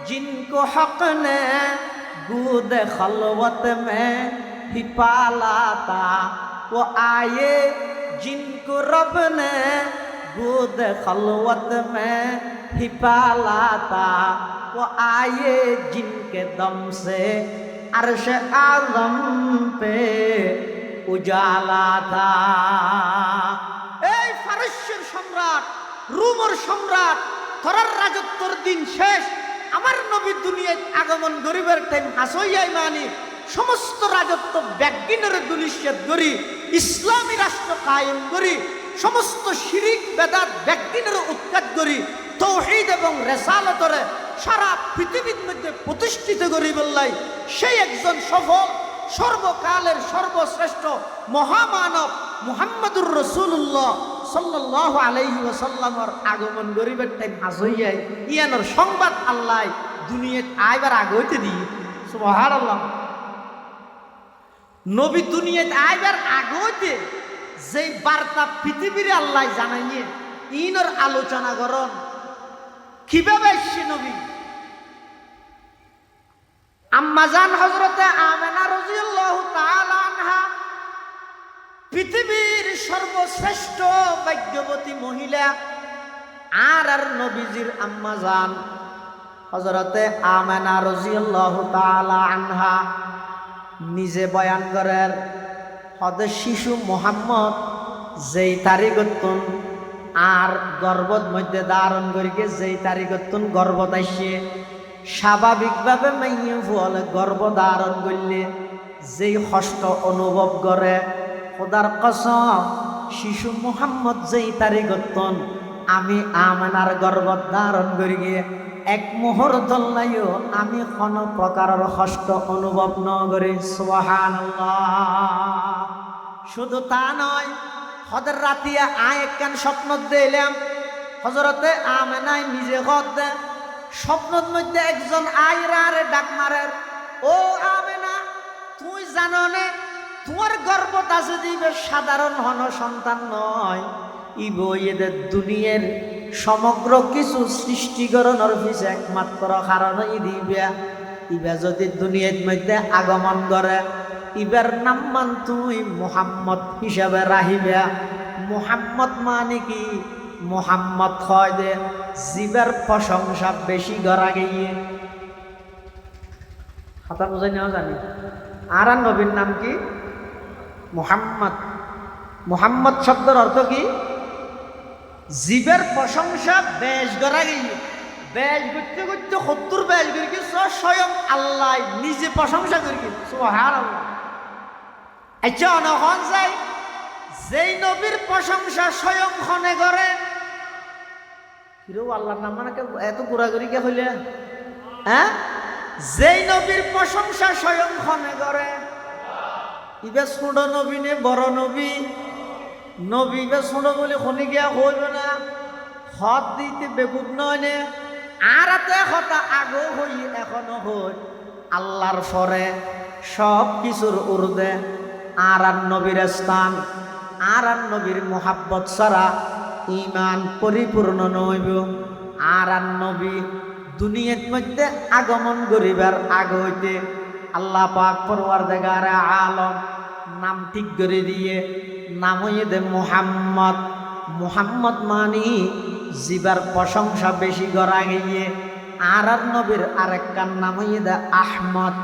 जिनको हक ने गूद खलवत में ही पाला था वो आए जिनको रब ने गूद खलवत में ही पाला था वो आए जिनके दम से अर्श आज़म पे उजाला था। এই ফারস্যের সম্রাট রোমের সম্রাট তোরার রাজত্বর দিন শেষ আমার নবী দুনিয়ায় আগমন গরিবের টাইম হাসইয়াই মানি সমস্ত রাজত্ব ব্যাগিনের দুলিশিয়াত করি ইসলামী রাষ্ট্র কায়েম করি সমস্ত শিরিক বেদাত ব্যাগিনের উৎখাত করি তৌহিদ এবং রেসালতরে সারা পৃথিবীর মধ্যে প্রতিষ্ঠিত করি বললাই সেই একজন সফল সর্বকালের সর্বশ্রেষ্ঠ মহামানব মুহাম্মদুর রাসূলুল্লাহ সাল্লাল্লাহু আলাইহি ওয়াসাল্লামের আগমন গরিবের টাইম হাসইয়াই ইয়ানোর সংবাদ আল্লাহ দুনিয়াত আইবার আগে হইতে দি সুবহানাল্লাহ। নবী দুনিয়াত আইবার আগে হইতে যেই বার্তা পৃথিবীর আল্লাহ জানাইয়ে ইনর আলোচনা করন কিভাবে সে নবী আম্মাজান হযরতে আমেনা রাদিয়াল্লাহু তাআলা আনহা পৃথিবীর সর্বশ্রেষ্ঠ ভাগ্যবতী মহিলা আর নবীজির আম্মাজান হযরতে আমেনা রাদিয়াল্লাহু তাআলা আনহা নিজে বয়ান করেন হদে শিশু মোহাম্মদ যেই তারিখতুন আর গর্ভত মধ্যে ধারণ করিকে যেই তারিখতুন গর্ভত আসে স্বাভাবিকভাবে মাইয়ে ফলে গর্ভ ধারণ করলে যেই কষ্ট অনুভব করে খোদার কসম শিশু মোহাম্মদ যেই তারিখতুন আমি আমেনার গর্ভ ধারণ করি গিয়ে এক মুহূর্ত লাইও আমি কোনো প্রকারের কষ্ট অনুভব ন করি সুবহানাল্লাহ। শুধু তা নয় হদের রাতিয়া আয় একখান স্বপ্ন দিলাম হযরতে আমেনাই নিজে হদ স্বপ্নের মধ্যে একজন আয়রারে ডাক মারে ও আমেনা তুই জানো নে তোমার গর্ভত আছে দিবে সাধারণ হন সন্তান নয় ইব এদের দুনিয়ার সমগ্র কিছু সৃষ্টিকরণের পিছে একমাত্র কারণ দিবে ইবা যদি দুনিয়ার মধ্যে আগমন করে ইবার নাম মান তুই মুহাম্মদ হিসাবে রাহিবে। মুহাম্মদ মানে কি মুহাম্মদ হয় দে জীবের প্রশংসা বেশি করা গিয়ে কথা বুঝাই নেওয়া জানি আর নবীর নাম কি মুহাম্মদ। মুহাম্মদ শব্দের অর্থ কি জীবের প্রশংসা বেশ করা গিয়ে বেশ করতে করতে 70 বেশ করে কি স্বয়ং আল্লাহ নিজে প্রশংসা করি সুবহানাল্লাহ। আচ্ছা অনহন যাই যেই নবীর প্রশংসা স্বয়ং খনে করে হিরো আল্লাহর নাম মানে এত ঘোরাঘুরি কে হইলে হ্যাঁ যেই নবীর প্রশংসা স্বয়ং খনে করে ইবে ছোট নবী নে বড় নবী নবী বে ছোট বলে খনি গিয়া হইবে না হদ দিতে বেকুব নয় নে আর এতে কথা আগো হই এখনো হই আল্লাহর পরে সব কিছুর উর্দে আর নবীর স্থান আর নবীর মোহাব্বত ছাড়া ইমান পরিপূর্ণ নইব। আর নবী দুনিয়ার মধ্যে আগমন করিবার আগ হইতে আল্লাহ পাক পরওয়ারদিগার আলম নাম ঠিক করে দিয়ে নাম হইয়ে দে মুহাম্মদ। মুহাম্মদ মানি জীবার প্রশংসা বেশি করা গিয়ে আর নবীর আরেকটার নাম হইয়ে আহমদ।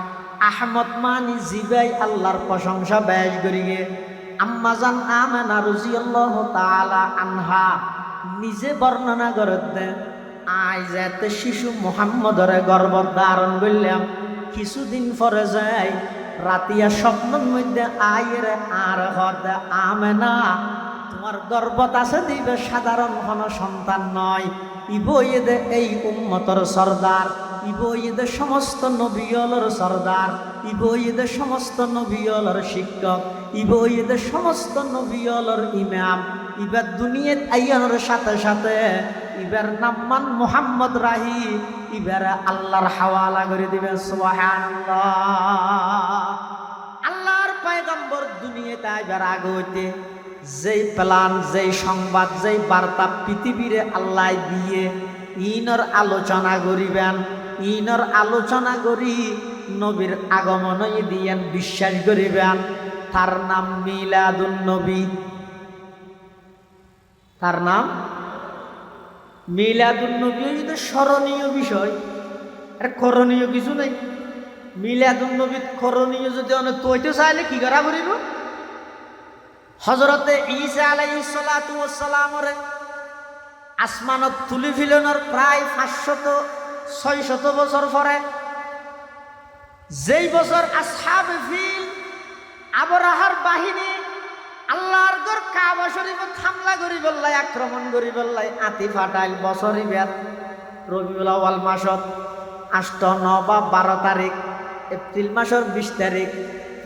আহমদ মানি জিবাই আল্লাহর প্রশংসা বেশ করিগে। আম্মাজান আমেনা রাদিয়াল্লাহু তাআলা আনহা নিজে বর্ণনা করতে আই যাতে শিশু মুহাম্মদরে গর্ভ ধারণ করলাম, কিছুদিন পরে যাই রাতিয়া স্বপ্নের মধ্যে আয়ের আর হদ আমেনা তোমার গর্ভত আছে দিবে সাধারণ কোনো সন্তান নয়, ইবইদে এই উম্মতর সরদার, ইবইদে সমস্ত নবিয়লর সরদার, ইবইদে সমস্ত নবিয়লর শিক্ষক, ইবইদে সমস্ত নবিয়লর ইমাম। ইবার দুনিয়াত আইয়ানোর সাথে সাথে ইবার নাম্মান মুহাম্মদ রাহি ইবার আল্লাহর হাওয়ালা করে দিবে। সুবহানাল্লাহ। আল্লাহর পয়গম্বর দুনিয়াতে আইবার আগে হইতে যেই প্লান, যেই সংবাদ, যেই বার্তা পৃথিবীরে আল্লাহ দিয়ে ইনর আলোচনা করিবেন, ইনর আলোচনা করি নবীর আগমনই দিয়েন বিশ্বাস করিবেন। তার নাম মিলাদুন নবী। তার নাম মিলাদুন নবী। যদি স্মরণীয় বিষয়, আর করণীয় কিছু নেই। মিলাদুন নবী করণীয় যদি অনেক তৈতে চাইলে কি করা করিব? হযরতে ঈসা আলাইহিস সালাতু ওয়াস সালামরে আসমানত তুলি ফিলনের প্রায় 500-600 বছর পরে, যেই বছর আসহাবে ফিল আবরাহার বাহিনী আল্লাহর ঘর কাবা শরীফত হামলা করি বললাই, আক্রমণ করি বললাই, আতি ফাটাইল বছরই বের রবিউল আউয়াল মাসত 8, 9 বা 12 তারিখ এপ্রিল মাসের 20 তারিখ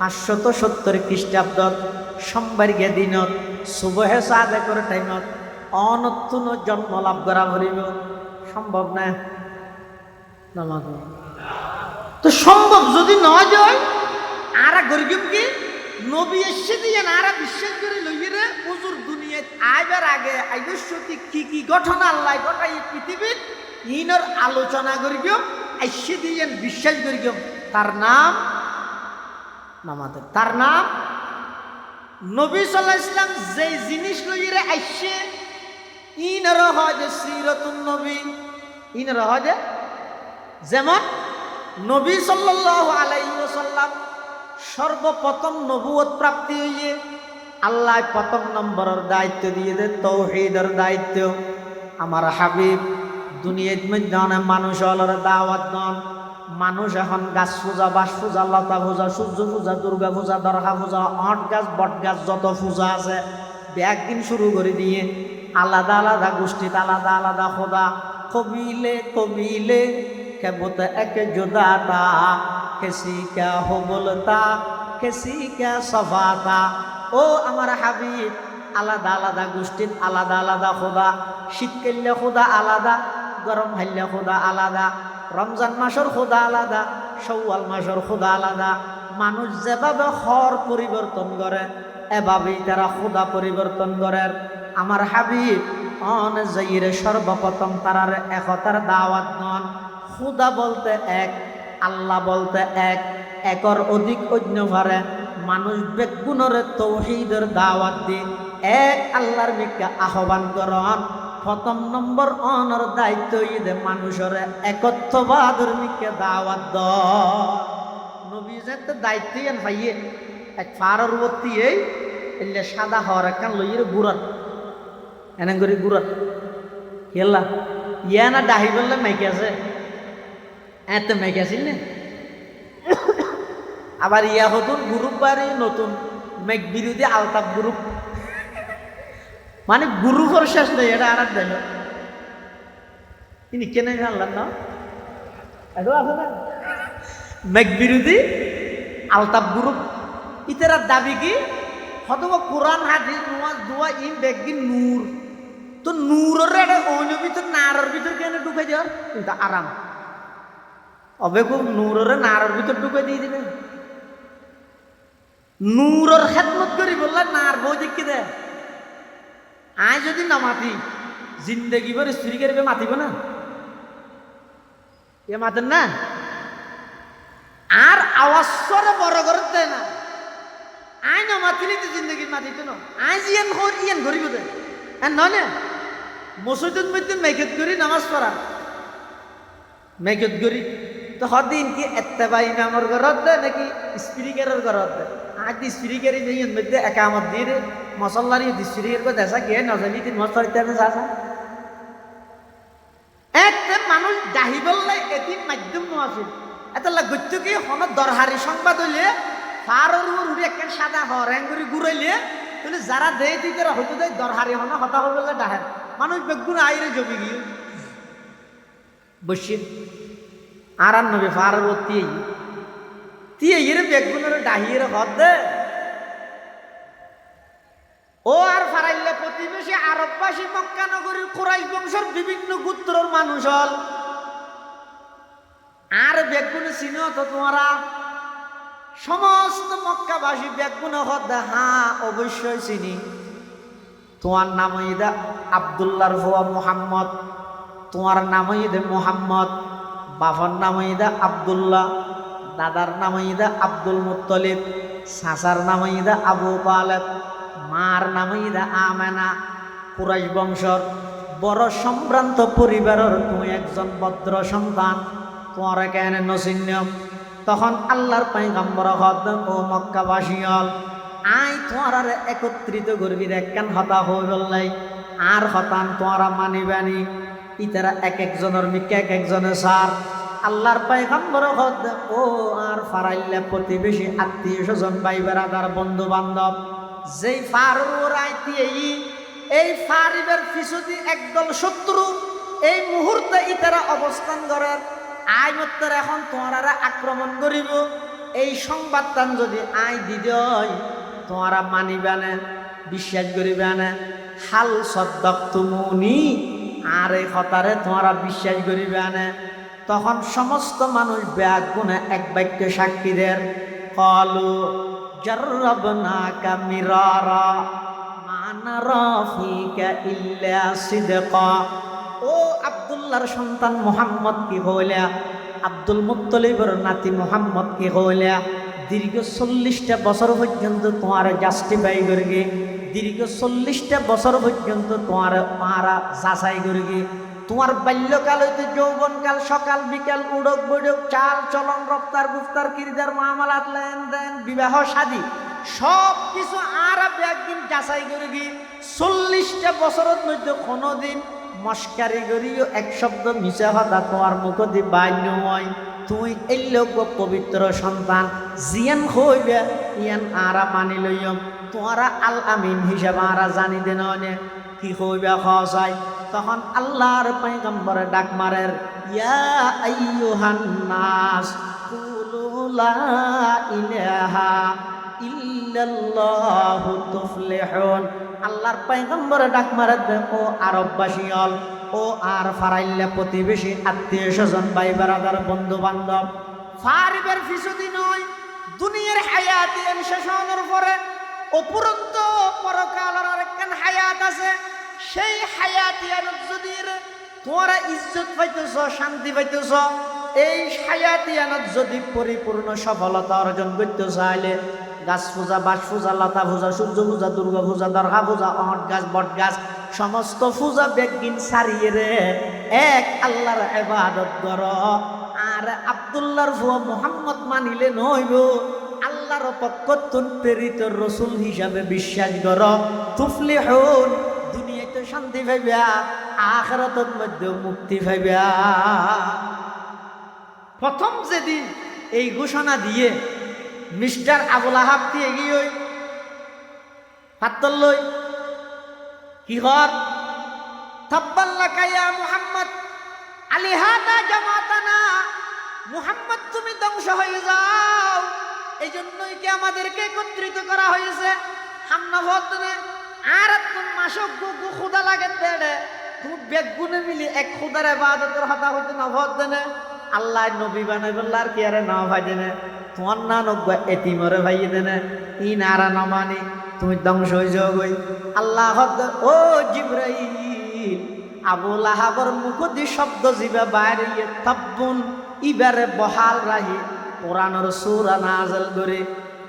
570 খ্রিস্টাব্দত সোমবার গে দিনত সুবহে সাদেকর টাইমত অনতুন জন্ম লাভ করা ভরিব সম্ভব না? তো সম্ভব যদি নয় যায় আর গরিব কি নবী এসে দিয়ে আর বিশ্বাস করে লইরে হুজুর দুনিয়ায় আইবার আগে আইবস্যতি কি কি ঘটনা আল্লাহ ঘটাই পৃথিবীর ইনর আলোচনা করিব, এসে দিয়ে বিশ্বাস করিব। তার নাম নামাতে, তার নাম নবী সাল্লাল্লাহু আলাইহি ওয়াসাল্লাম যে জিনিস লইরে আইছে ইনর হয় যে সিরাতুন নবী, ইনর হয় যে যেমন নবী সাল্লাল্লাহু আলাইহি ওয়াসাল্লাম সর্বপ্রথম নবুয়ত প্রাপ্তি হইয়ে আল্লাহ প্রথম নম্বরের দায়িত্ব দিয়ে দে তৌহিদের দায়িত্ব। আমার হাবিব দুনিয়ার মধ্যে অনেক মানুষ হলর দাওয়াত দন। মানুষ এখন গাছ পূজা, বাস পূজা, লতা পূজা, সূর্য পূজা, দুর্গা পূজা, দরগা পূজা, অট গাছ, বট গাছ, যত পূজা আছে একদিন শুরু করে দিয়ে আলাদা আলাদা গোষ্ঠীত আলাদা আলাদা খোদা, কবিলে কবিলে কেবত এক জোদাতা, কেসি কা হো বলতা, কেসি কা সফাতা। ও আমার হাবিব আলাদা আলাদা গোষ্ঠীত আলাদা আলাদা খোদা, শীতকালে খোদা আলাদা, গরম হাইলে খোদা আলাদা, রমজান মাসের খোদা আলাদা, শাওয়াল মাসের খোদা আলাদা। মানুষ যেভাবে হর পরিবর্তন করে এভাবেই তারা খোদা পরিবর্তন করে। আমার হাবিব অন যাইরে সর্বপ্রথম তারার একতার দাওয়াত নন। খোদা বলতে এক, আল্লাহ বলতে এক, একর অধিক অন্য পারে মানুষ বেগুনরে তৌহিদের দাওয়াত দি এক আল্লাহর মিকে আহ্বান করন। প্রথম নম্বর অনর দায়িত্ব ঈদে মানুষের একত্ববাদের মিকে দাওয়াত দ। নবী যে দায়িত্ব এন ভাইয়ে এক ফারের বর্তি এই এলে সাদা হওয়ার একখান লইয়ের গুড়াত এনে করি গুড়াত খেলা ইয়া না ডাহি বললে মাইকে আছে এত মাইকে আছিল না। আবার ইয়া হতুন গ্রুপ বাড়ি নতুন মেঘ বিরোধী আলতাপ গ্রুপ, মানে গ্রুপের শেষ নেই। এটা আর দেন তিনি কেন জানলেন না? এটা আছে না মেঘ বিরোধী আলতাপ গ্রুপ। ইতার দাবি কি হয়তো কোরআন হাদিস নামাজ দোয়া ইন দেখবি নূর, তো নূরের একটা অন্য ভিতর নারের ভিতর কেন ঢুকাই দেওয়ার কিন্তু আরাম অবে খুব নূরের নারের ভিতর ঢুকাই দিয়ে দিবে। নূরের খেদমত করি বললে নার বই দেখি দে আয় যদি না মাতি জিন্দগি ভর স্ত্রী করবে মাতিব না, এ মাতেন না। আর আওয়াজ সরে বড় করে দেয় না, আয় না মাতিলি তো জিন্দগি মাতিত না। আয় জিয়ান ইয়ান ঘুরিব দে নয় না মসজিদের মধ্যে মেঘেত করি নামাজ পড়া মেঘত গরি তো হদিন কি এত্তেবা ইমামর ঘরত দেয় নাকি স্পিরিকারের ঘরত দেয় আজ স্পিরিকারি মেয়ের মধ্যে একামত দিয়ে মশল্লারি স্পিরিকার করে দেশা গিয়ে নজনি তিন মশলা ইত্যাদি আসা এতে মানুষ ডাহি বললে এটি মাধ্যম নোয়াছিল এত গত্য কি হন দরহারি সংবাদ হইলে ফারর উড়ে একটা সাদা হরেঙ্গুরি ঘুরাইলে তাহলে যারা দেয় তুই তারা হয়তো দেয় দরহারি হন হতা বললে ডাহেন মানুষ বেগুন আইরে জমি গিয়ে বসে আর নবী ফারর তিয়ে বেগুনের ডাহিয়ে হদ দে ও আর ফারাইলে প্রতিবেশী আরববাসী মক্কা নগরীর কুরাইশ বংশের বিভিন্ন গোত্রের মানুষ হল আর বেগুন চিনো তো তোমরা সমস্ত মক্কাবাসী বেগুন হদ হ্যাঁ অবশ্যই চিনি তোমার নাম ইদা আব্দুল্লাহর ভুয়া মুহাম্মদ তোমার নাম ইদে মুহাম্মদ বাবার নাম ইদা আব্দুল্লাহ দাদার নাম ইদা আব্দুল মুত্তলিব চাচার নাম ইদা আবু তালেব মার নাম ইদা আমেনা কুরাইশ বংশর বড় সম্ভ্রান্ত পরিবারের তুমি একজন ভদ্র সন্তান তোমার কেন নচিন্য তখন আল্লাহর পয়গম্বর হদ ও মক্কাবাসী হল আই তোমার একত্রিত করবি একখান হতা হয়ে বললাই আর হতান তোমারা মানিবানি ইতারা এক একজনের মিকে এক একজনে সার আল্লাহর পয়গম্বর হদ ও আর ফারাইল্লা প্রতিবেশী আত্মীয় স্বজন ভাই বেড়াদার বন্ধু বান্ধব যেই ফারুর আইতি এই ফারিবের পিছুতি একদল শত্রু এই মুহূর্তে ইতারা অবস্থান করার আইমত্তর এখন তোমারা আক্রমণ করিব এই সংবাদটান যদি আই দিদয় তোমারা মানিবে না বিশ্বাস করিবে না হাল সদ্দক তুমুনি আর এই হতারে তোমারা বিশ্বাস করিবে না তখন সমস্ত মানুষ ব্যাগ গুণে এক বাক্য সাক্ষী দের কলু জাররাবনাকা মিরারা মা নারা ফিকা ইল্লা সিদকা ও আব্দুল্লাহর সন্তান মুহাম্মদ কি হইলা আব্দুল মুত্তলিবের নাতি মুহাম্মদ কি হইলা দীর্ঘ 40টা বছর পর্যন্ত তোমার জাস্টিফাই করগে দীর্ঘ 40টা বছর পর্যন্ত তোমার মারা যাচাই করগে তোমার বাল্যকাল হইতে যৌবনকাল সকাল বিকাল উড়ক বৈঠক চাল চলন রপ্তার গুফতার কিরদার মামালাত লেনদেন বিবাহ শাদী সব কিছু আর একদিন যাচাই করে গিয়ে 40টা বছরের মধ্যে কোনোদিন মস্কারি করিও এক শব্দ মিশা কথা তোমার মুখ দিয়ে বান্য হয় তুই এই লোক পবিত্র সন্তান জিয়ান হইবে ইয়ান আরা মানি লইম তোমারা আল আমিন হিসাবে আরা জানি দেন কি হইবে খাওয়াই তখন আল্লাহর পয়গম্বর ডাক মারের ইয়া আইয়ুহান নাস কুলু লা ইলাহা ইল্লাল্লাহু তুফলিহুন আল্লাহর পয়গম্বর ডাক মারের দেখো আরববাসী হল ও আর ফারাইল্লা প্রতিবেশী আত্মীয় স্বজন ভাই বেড়াদার বন্ধু বান্ধব ফারিবের ফিসুদি নয় দুনিয়ার হায়াতি শেষ হওয়ার পরে অপুরন্ত পরকালের আরেকখান হায়াত আছে সেই হায়াতিয়ানত যদি তোমরা ইজ্জত পাইতেছ শান্তি পাইতেছ এই হায়াতিয়ানত যদি পরিপূর্ণ সফলতা অর্জন করতে চাইলে গাছ পূজা বাস পূজা লতা পূজা সূর্য পূজা দুর্গা পূজা দরগা পূজা অহট গাছ বট গাছ সমস্ত পূজা বেগিন সারিয়ে রে এক আল্লাহর ইবাদত কর আর আব্দুল্লাহর ভুয়া মুহাম্মদ মানিলে নইব আল্লাহর পক্ষতুন প্রেরিত রসুল হিসাবে বিশ্বাস কর তুফলিহুন দুনিয়াতে শান্তি পাইবা আখিরাতের মধ্যে মুক্তি পাইবা প্রথম যেদিন এই ঘোষণা দিয়ে মিস্টার আবুল আহাব দিয়ে গিয়ে পাত্তর লই কি হর তাব্বাল্লাকা ইয়া মুহাম্মদ আলিহাদা জামাতানা মুহাম্মদ তুমি ধ্বংস হয়ে যাও এই জন্যই কি আমাদেরকে একত্রিত করা হয়েছে হামনা ভদ্রে আর তুমি মাসক গু খুদা লাগে দেড়ে তুমি বেগুনে মিলি এক খুদার ইবাদতের হতা হইতে না ভদ্রে আল্লাহ নবী বানাইবল্লা আর কি আরে না ভাই দেনে তোমার না নব্বা এতিমরে ভাই দেনে ই নারা না মানি তুমি ধ্বংস হয়ে যাও গই আল্লাহ ও জিবরাইল আবুল আহাবর মুখ দি শব্দ জিবা বাইরে তাব্বুন ইবারে বহাল রাহি কোরআনের সূরা নাযিল করে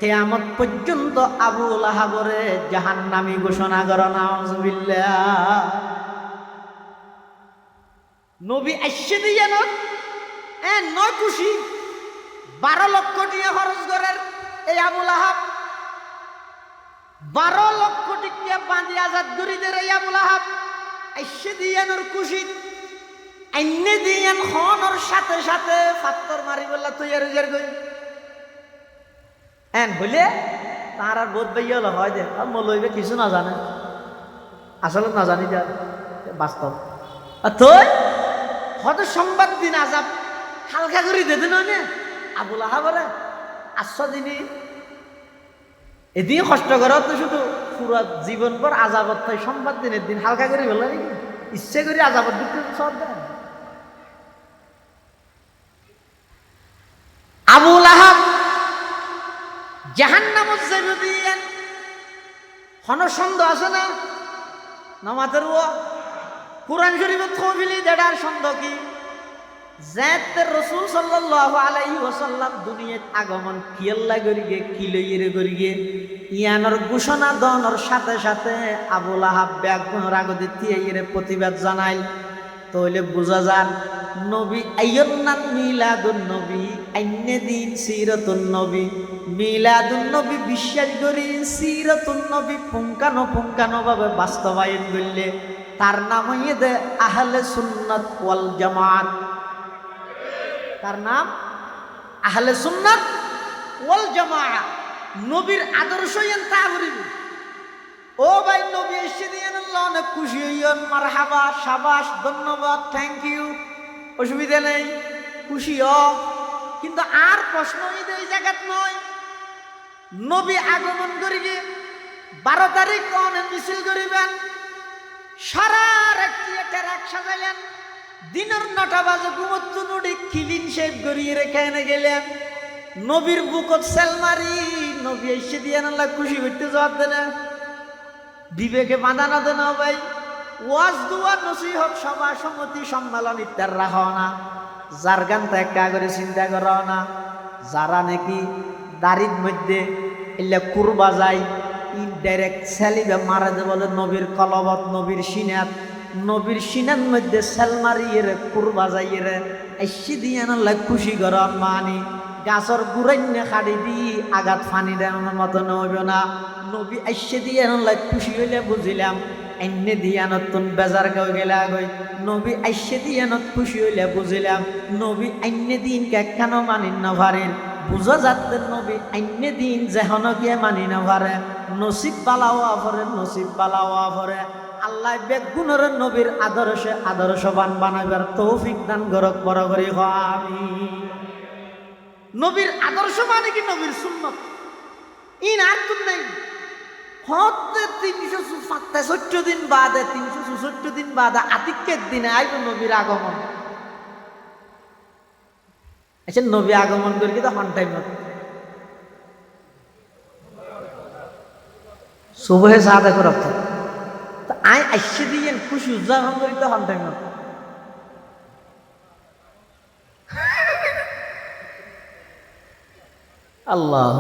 কিয়ামত পর্যন্ত আবুল আহাবরে জাহান্নামী ঘোষণা করা নাউযুবিল্লাহ নবী আইছে দিয়া না নয় খুশি 12 লক্ষ টাকা খরচ করার এই আবুল আহাব, 12 লক্ষ টাকা বাঁধি আজাদ গরিদের এই আবুল আহাব আইসে দিয়ানোর খুশি আইনে দিয়ান খনর সাথে সাথে ফাত্তর মারি বললা তুই আর গই এন হইলে তার আর বোধ বাইয়া হলো হয় যে মলইবে কিছু না জানে, আসলে না জানি যা বাস্তব। আর তুই হয়তো সংবাদ দিন আজাব হালকা করে দিতে নয় না আবুল আহাবরে আশ্ব দিনই এদিন কষ্ট করা তো শুধু পুরো জীবন পর আজাবত হয়, সংবাদ দিনের দিন হালকা করে বললো নাকি ইচ্ছে করে আজাবত দিতে সব দেয়। আবুল আহাব জাহান্নামত যাইবে দিয়েন হন সন্দেহ আছে না নামাজের ও কুরআন শরীফত খবিলি দেড়ার সন্দেহ কি যাতে রাসূল সাল্লাল্লাহু আলাইহি ওয়াসাল্লাম দুনিয়াত আগমন কিয়াল্লা করিগে কি লইরে করিগে ইয়ানোর ঘোষণা দনর সাথে সাথে আবুল আহাব ব্যাগুনের আগতে তিয়েরে প্রতিবাদ জানাইল। তাহলে বুঝা যান নবী আইয়ুন্নাত মিলাদুন নবী আইনে দিন সিরাতুন নবী, মিলাদুন নবী বিশ্বাস করি সিরাতুন নবী পুঙ্খানো ভাবে বাস্তবায়ন করলে তার নাম হইয়ে দে আহলে সুন্নাত ওয়াল জামাত। তার নাম আহলে সুন্নাত ওয়াল জামাত। নবীর আদর্শ ইয়ান তা করিব। ও ভাই নবী এসে দিয়েন আল্লাহ অনেক খুশি হইয়ন, মারহাবা, শাবাশ, ধন্যবাদ, থ্যাংক ইউ, অসুবিধা নেই, খুশি হ। কিন্তু আর প্রশ্ন এই জায়গাত নয় নবী আগমন করিবে 12 তারিখ অনেক মিছিল করিবেন, সারা রাত থিয়েটার এক সাজাইলেন, দিনের 9টা বাজে ঘুমত্তু নুডি ক্লিন শেভ করিয়ে রেখে এনে গেলেন, নবীর বুকত সেলমারি নবী এসে দিয়ে আল্লাহ খুশি করতে জবাব দেন, বিবেকে বাঁধা না দেন ভাই। ওয়াজ দুয়া নসিহত সভা সমিতি সম্মেলন ইত্যাদি রাখো না, যার গান ত্যাগা করে চিন্তা করো না, যারা নাকি দাড়ির মধ্যে এলে কুরবা যায় ইনডাইরেক্ট সেলিবে মারা দে বলে নবীর কলবত নবীর সিনার মধ্যে সেল মারিয়ে রে কুরবা যাইয়ে রে এসে দিয়ে আল্লাহ খুশি করো মানি গাছর গুড়াইনে খাড়ি দি আঘাত ফানি দেওয়ার মতো নইব না। নবী আইসে দিয়ে আল্লাহ খুশি হইলে বুঝিলাম এনে দিয়ে নতুন বেজার কেউ গেলে আগই, নবী আইসে দিয়ে খুশি হইলে বুঝিলাম নবী আইনে দিন কেন মানি না পারেন, বুঝা যাতে নবী আইনে দিন যেহন কে মানি না পারে, নসিব বালাও আফরে নসিব বালাও আফরে। আল্লাহ বেগুনের নবীর আদর্শবান বানাইবার তৌফিক দান করক বড় করে আমিন। নবীর আদর্শ মানে কি নবীর সুন্নত ইন আর তুম নাই হতে 364 দিন বাদে 364 দিন বাদে আতিকের দিনে আইব নবীর আগমন। আচ্ছা নবী আগমন করি কি তো হন টাইম সুবহে সাদা করে তো আই আইসে দিয়ে খুশি উদযাপন করি তো হন টাইম আল্লাহ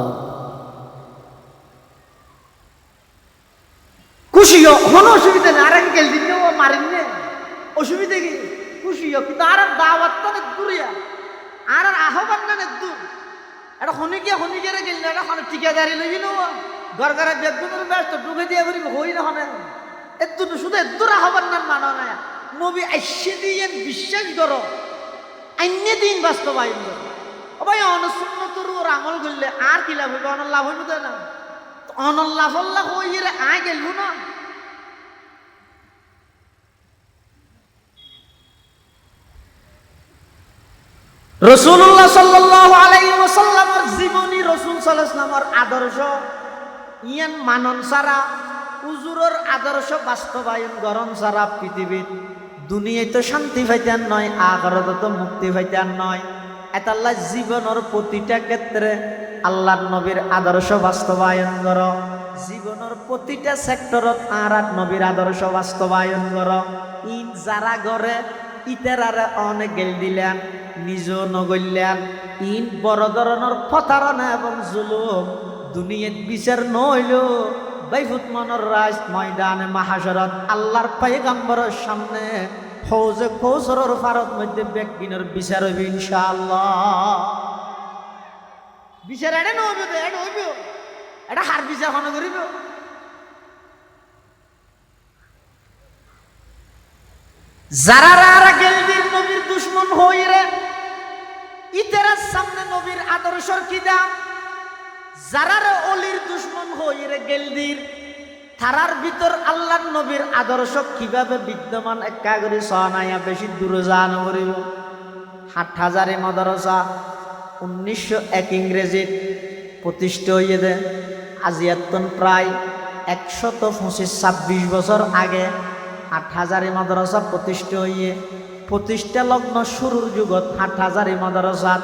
খুশি হন অসুবিধা নেই, আর এক গেল দিন মারিন নে অসুবিধা কি খুশি কিন্তু আর দাওয়াত তো দূরিয়া আর আহ্বান না দূর এটা হনিকে গেল না এটা ঠিকাদারি লইবি না ঘর ঘরে বেগুনের ব্যস্ত ঢুকে দিয়ে করি হই না হনে এত শুধু এদুর আহ্বান না মানো না নবী আইসে দিয়ে বিশ্বাস করো আইনে দিন বাস্তবায়ন করো। ভাই অনসুন্নতর ওর আমল করলে আর কি লাভ হইবে, অনল লাভ হইব না, অনল লাভ হইরে আয় গেল না। রাসূলুল্লাহ সাল্লাল্লাহু আলাইহি ওয়াসাল্লামের জীবনী, রাসূল সাল্লাল্লাহু আলাইহি ওয়াসাল্লামের আদর্শ ইয়ান মানন ছাড়া হুজুরের আদর্শ বাস্তবায়ন করণ ছাড়া পৃথিবীর দুনিয়ায় তো শান্তি পাইতেন নয়, আখিরাতে তো মুক্তি পাইতেন নয়। এটা আল্লাহ জীবনের প্রতিটা ক্ষেত্রে আল্লাহর নবীর আদর্শ বাস্তবায়ন করো, জীবনের প্রতিটা সেক্টরত আর নবীর আদর্শ বাস্তবায়ন করো। ইন যারা করে ইতারারে অনেক গেল দিলেন, নিজেও নগল্যান। ইন বড় ধরনের প্রতারণা এবং জুলুম দুনিয়াত বিচার নইল বাইফুত মনের রাজ ময়দানে মাহাশরত আল্লাহর পয়গম্বরের সামনে হৌজে কৌসরের ফারত মধ্যে বেগিনের বিচার হইবে ইনশাআল্লাহ। বিচার এটা নইবে তো, এটা হইব, এটা হার বিচার হন করিব। যারা গেলদির নবীর দুশ্মন হইরে ইতেরার সামনে নবীর আদর্শর কি দাম, যারা অলির দুশ্মন হইরে গেলদির তারার ভিতর আল্লাহর নবীর আদর্শ কিভাবে বিদ্যমান একা করে সনাইয়া বেশি দূরে যান করিব। 60,000 মাদ্রাসা 1901 ইংরেজিত প্রতিষ্ঠা হইয়ে দে, আজিয়াতন প্রায় 125-26 বছর আগে 8,000 মাদ্রাসা প্রতিষ্ঠা হইয়ে প্রতিষ্ঠা লগ্ন শুরুর যুগত 8,000 মাদ্রাসাত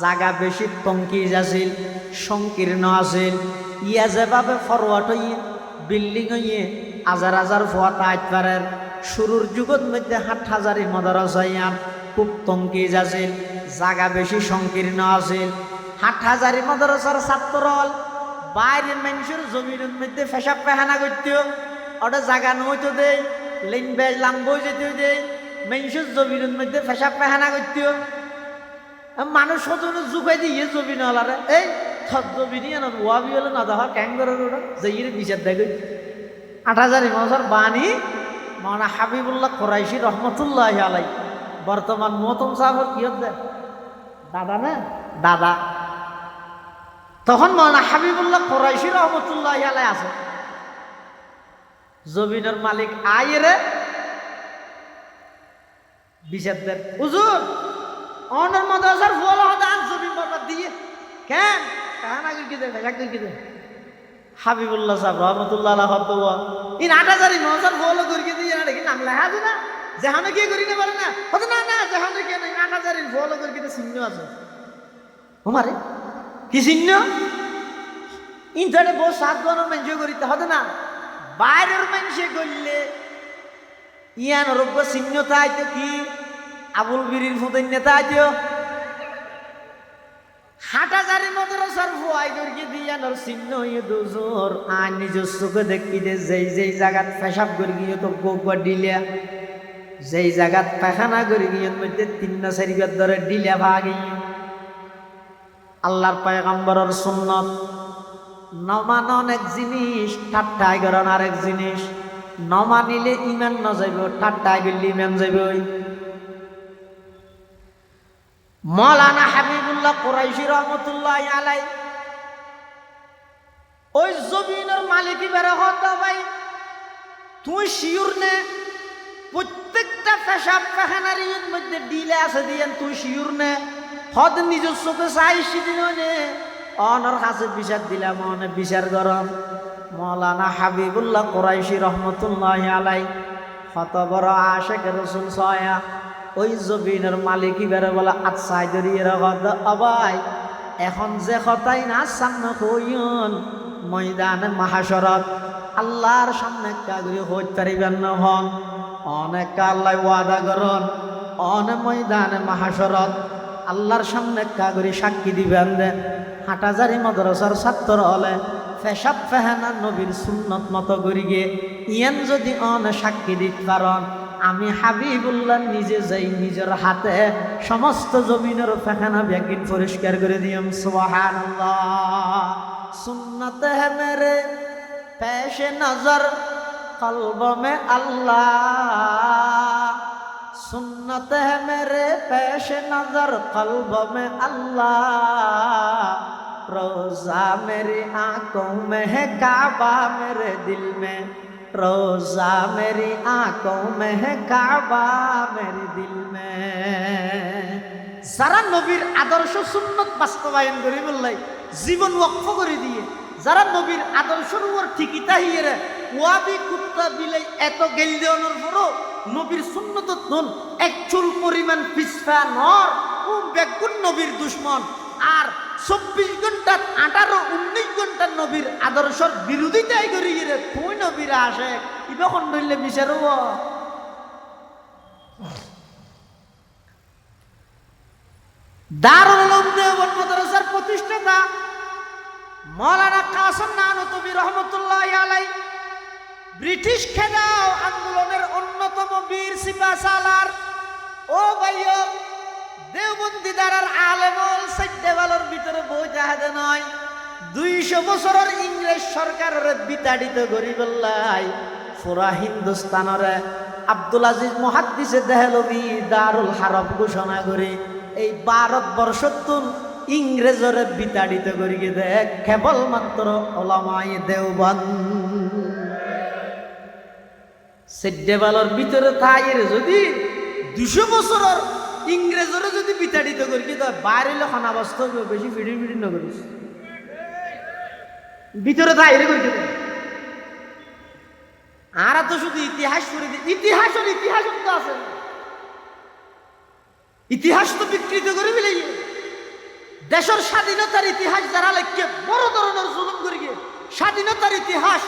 জাগা বেশি তঙ্কিজ আছিল, সংকীর্ণ আছিল। ইয়া যেভাবে ফরওয়ার্ড হইয়ে বিল্ডিং হইয়ে হাজার হাজার ফুয়াত আইতবারের শুরুর যুগত মধ্যে 8,000 মাদ্রাসা ইয়ান খুব তঙ্কিজ আছিল, জাগা বেশি সংকীর্ণ আছিল। 8,000 মাদ্রাসার ছাত্র হল বাইরের মানুষের জমিনের মধ্যে পেশাব পেহানা করত, ওটা জাগা নইতো দেয়, লেন বেজ লাম্বই যেতে দেয়, মানুষের জমিনের মধ্যে পেশাব পেহানা করত। মানুষ হতো জুকাই দিয়ে জমিন হলারে এই জমিনি ওয়াবি হলে না দেখা ক্যাঙ্গরের ওটা যেই বিচার দেখে। 8,000 মাদ্রাসার বাণী মাওলানা হাবিবুল্লাহ কুরাইশি রহমতুল্লাহ আলাই, বর্তমান মহতম সাহেবের কি হচ্ছে দাদা না দাদা, তখন মাওলানা হাবিবুল্লাহ কুরাইশি রহমতুল্লাহ আলাই আছে। জমিনের মালিক আইরে বিচার দেন, হুজুর অনর মাদ্রাসার ফলা হদান জমিন বরবাদ দিয়ে কেন কাহানা কি দে ভেজা কি দে। হাবিবুল্লাহ সাহেব রহমতুল্লাহ আলাইহি হতওয়া ইন 8,000 মাদ্রাসার ফলা করি দিয়ে না, দেখি নাম লেখা আছে না, যেখানে কি করি না পারে না হতো না না, যেখানে কি না 8,000 ফলা করি দিয়ে চিহ্ন আছে। আমারে কি চিহ্ন ইন্টারে বহু 7 গণের মানুষ করিতে হতো না, বাইরের মানুষে করলে ইয়ান রোগ্য চিহ্ন তাইতে কি আবুল বিরির ফুতেন নেতা আইতেও 8,000 মাদ্রাসার ফুয়াই করিয়ে দিয়ানোর চিহ্ন হইয়ে দুজোর আর নিজের চোখে দেখি যে যেই যেই জায়গাত পেশাব করে গিয়ে তো গোবর ডিলিয়া, যেই জায়গাত পায়খানা করে গিয়ে মধ্যে 3-4 বার ধরে ডিলিয়া ভাগি। আল্লাহর পয়গম্বরের সুন্নত নমান এক জিনিস, ঠাট্টাই করান আরেক জিনিস। নমানিলে ইমান ন যাইব, ঠাট্টাই করলে ইমান যাইব। মাওলানা হাবিবুল্লাহ কুরাইশি রহমতুল্লাহ আলাই ওই জমিনের মালিকি বেড়ে হতো ভাই তুই শিউর নে প্রত্যেকটা পেশাব পেখানার মধ্যে ডিলে আছে দিয়েন, তুই শিউর নে হদ নিজের চোখে চাইছি দিন অনর কাছে বিচার দিলাম, অনে বিচার গরম। মাওলানা হাবিবুল্লাহ কুরাইশি রহমতুল্লাহ আলাই হত বড় আশেক রসুল সয়া ওই জমিনের মালিকি বেড়ে বলে আচ্ছা ধরিয়ে অবাই এখন যে কথাই না সামনে হইন ময়দানে মাহাশরত আল্লাহর সামনে কাগরি হইতে পারিবেন না হন অনেক আল্লাহ ওয়াদা করন অনে ময়দানে মাহাশরত আল্লাহর সামনে কাগরি সাক্ষী দিবেন দে। 8,000 মাদ্রাসার ছাত্র হলে পেশাব পেহানা নবীর সুন্নত মতো করি গে ইয়ান যদি অনে সাক্ষী দিতে পারন, আমি হাবিবুল্লাহ নিজে যাই নিজের হাতে সমস্ত জমিনের পেখানা ব্যাগিন পরিষ্কার করে দিয়াম। সুবহানাল্লাহ। সুন্নত হে মেরে পেশে নজর কলব মে আল্লাহ, সুন্নত হে মেরে পেশে নজর কলব মে আল্লাহ, रोजा मेरी आंखों में है काबा मेरे दिल में, रोजा मेरी आंखों में है काबा मेरे दिल में। যারা নবীর আদর্শ সুন্নত বাস্তবায়ন করে বললাই জীবন ওয়াকফ করে দিয়ে, যারা নবীর আদর্শের উপর ঠিকই তাহিয়ে ওয়াবি কুত্তা বিলাই এত গেল দেওয়ানোর পরও নবীর সুন্নত ধন এক চুল পরিমাণ পিছপা নর ও বেগুন নবীর দুশ্মন, আর 24 ঘন্টা 18-19 ঘন্টা নবীর আদর্শের বিরোধিতাই করি রে তুই নবীর আসে ইবখন ধরলে বিচারব। দারুল উলুম দেওবন্দ মাদ্রাসার প্রতিষ্ঠাতা মাওলানা কাসেম নানতুবি রহমতুল্লাহ আলাই ব্রিটিশ খেদাও আন্দোলনের অন্যতম বীর সিপা সালার ও ভাইও দেওবন্দি দ্বারার আলেমল সাইডেওয়ালার ভিতরে বই জাহাজে নয় 200 বছরের ইংরেজ সরকারের বিতাড়িত গরিবল্লাই পুরা হিন্দুস্তানরে আব্দুল আজিজ মুহাদ্দিসে দেহলভি দারুল হারব ঘোষণা করে এই ভারতবর্ষতুন ইংরেজরে বিতাড়িত করি দেখ কেবলমাত্র ওলামায়ে দেওবন্দ সেডেবালর ভিতরে তাইয়ের যদি 200 বছরের ইংরেজরে যদি বিতাড়িত করি তো বাইরে খানাবস্থ বেশি ফিডিং ফিডিং না করিস ভিতরে তাইরে করি আর তো শুধু ইতিহাস করে দিই ইতিহাস তো আছে ইতিহাস তো বিকৃত করে ফেলে দেশের স্বাধীনতার ইতিহাস যারা লেখকে বড় ধরনের জুলুম করে গিয়ে স্বাধীনতার ইতিহাস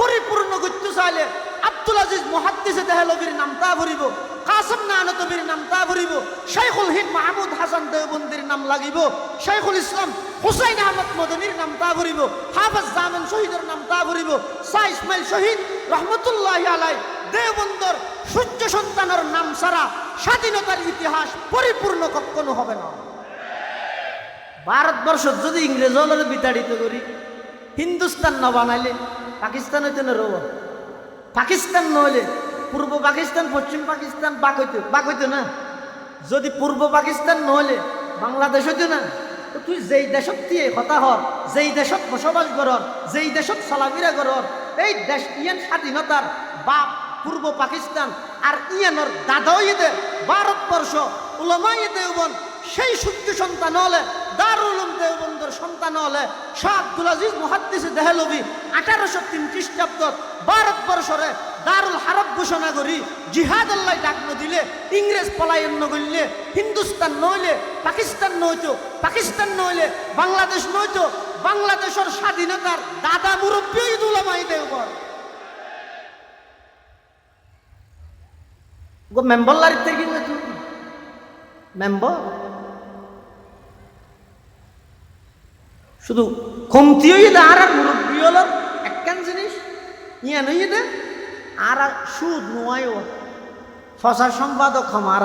পরিপূর্ণ করতে চাইলে আব্দুল আজিজ মুহাদ্দিসে দেহলভির নাম তা ভরিব কাসেম নানতবির নাম তা ভরিব শাইখুল হিন্দ মাহমুদ হাসান দেওবন্দির নাম লাগিব শাইখুল ইসলাম হুসাইন আহমদ মদনীর নাম তা ভরিব হাফেজ জামান শহীদের নাম তা ভরিব শাহ ইসমাইল শহীদ রহমতুল্লাহি আলাই দেওবন্দর সূর্য সন্তানের নাম ছাড়া স্বাধীনতার ইতিহাস পরিপূর্ণ কখনো হবে না ভারতবর্ষ যদি ইংরেজ হলে বিতাড়িত করি হিন্দুস্তান না বানাইলে পাকিস্তান হইতে না রব পাকিস্তান নহলে পূর্ব পাকিস্তান পশ্চিম পাকিস্তান বাক হইতো না যদি পূর্ব পাকিস্তান নহলে বাংলাদেশ হইতো না তো তুই যেই দেশত দিয়ে কথা হর যেই দেশত বসবাস করর যেই দেশত চলাফেরা করর এই দেশ ইয়ান স্বাধীনতার বাপ পূর্ব পাকিস্তান আর ইয়ানোর দাদাইদের ভারতবর্ষ উলামায়ে দেওবন্দ সেই সূর্য সন্তান হলে দারুল উলুম দেওবন্দর সন্তান হলে শাহ আব্দুল আজিজ মুহাদ্দিসে দেহলভি 1803 খ্রিস্টাব্দত ভারতবর্ষরে দারুল হারব ঘোষণা করি জিহাদ আল্লাহ ডাক দিলে ইংরেজ পলায়ন নগরলে হিন্দুস্তান নইলে পাকিস্তান নইতো পাকিস্তান নইলে বাংলাদেশ নইতো বাংলাদেশের স্বাধীনতার দাদা মুরব্বী উলামায়ে দেওবন্দ গো মেম্বার লারিতে কি মেম্বার শুধু কমতি হয়ে দে আর মুরব্বী হলো একখান জিনিস ইয়া নই দে আর সুদ নয় ফসার সম্পাদক আমার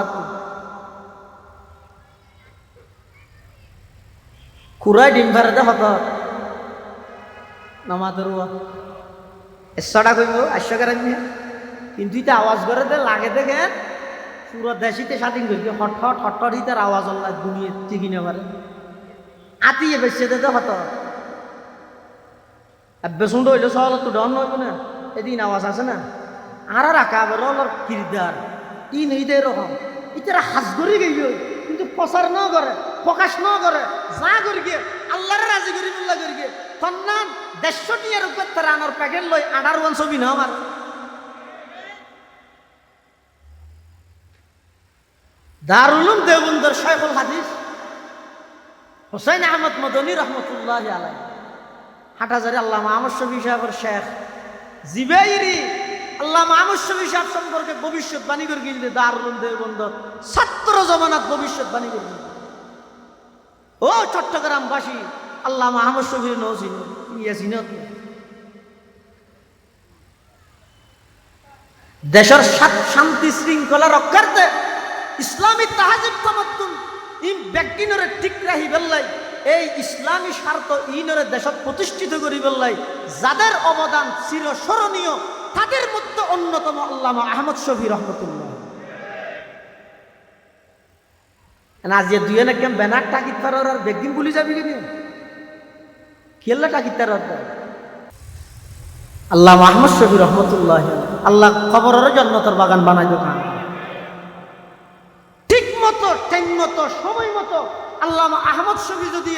কুরাই ডিম ফেরে দে হত নামাদের এসটা কইব আশ্য করেন কিন্তু এটা আওয়াজ করে দে লাগে দেখে পুরো দেশিতে স্বাধীন করি হট তার আওয়াজ আল্লাহ দুনিয়া টিকি না পারে আতিয়ে বেশি দে হত বেসুন হইলে সহল তো ডন নইব না এদিন আওয়াজ আছে না আর রাখা অলর কিরদার ই নেই দে এরকম ইতারা হাজ করে গেল কিন্তু প্রচার ন করে প্রকাশ ন করে যা করি গিয়ে আল্লাহরে রাজি করি মুল্লা করি গিয়ে তন্নান 150 টিয়ার উপর তারা আনার প্যাকেট লই আডার ওয়ান ছবি না আমার দারুল উলুম দেওবন্দর শাইখুল হাদিস হুসাইন আহমদ মদনী রহমতুল্লাহি আলাইহি হাটহাজারী আল্লামা আহমদ শফী সাহেবের শেখ জিবাইরি আল্লামা আহমদ শফী সাহেব সম্পর্কে ভবিষ্যৎবাণী করে গিয়ে দারুল উলুম দেওবন্দর ছাত্র জমানাত ভবিষ্যৎবাণী করে ও চট্টগ্রামবাসী আল্লামা আহমদ শফীর নৌসিন ইয়াসিনত দেশের শান্তি শৃঙ্খলা রক্ষার্থে ইসলামী তাহাজিব তামাদ্দুন ইন ব্যক্তিনরে ঠিক রাহি বেল্লাই এই ইসলামী স্বার্থ ইনরে দেশত প্রতিষ্ঠিত করি বেল্লাই যাদের অবদান চিরস্মরণীয় তাদের মধ্যে অন্যতম আল্লামা আহমদ শফী রহমতুল্লাহ আজ দুই একদম ব্যানার টাকিত পার আর বেগদিন বলি যাবি কিনে খেললে টাকিত তার আল্লামা আহমদ শফী রহমতুল্লাহ আল্লাহ খবরের জন্নতর বাগান বানাই দোকান মতো সময় মতো আল্লামা আহমদ শফী যদি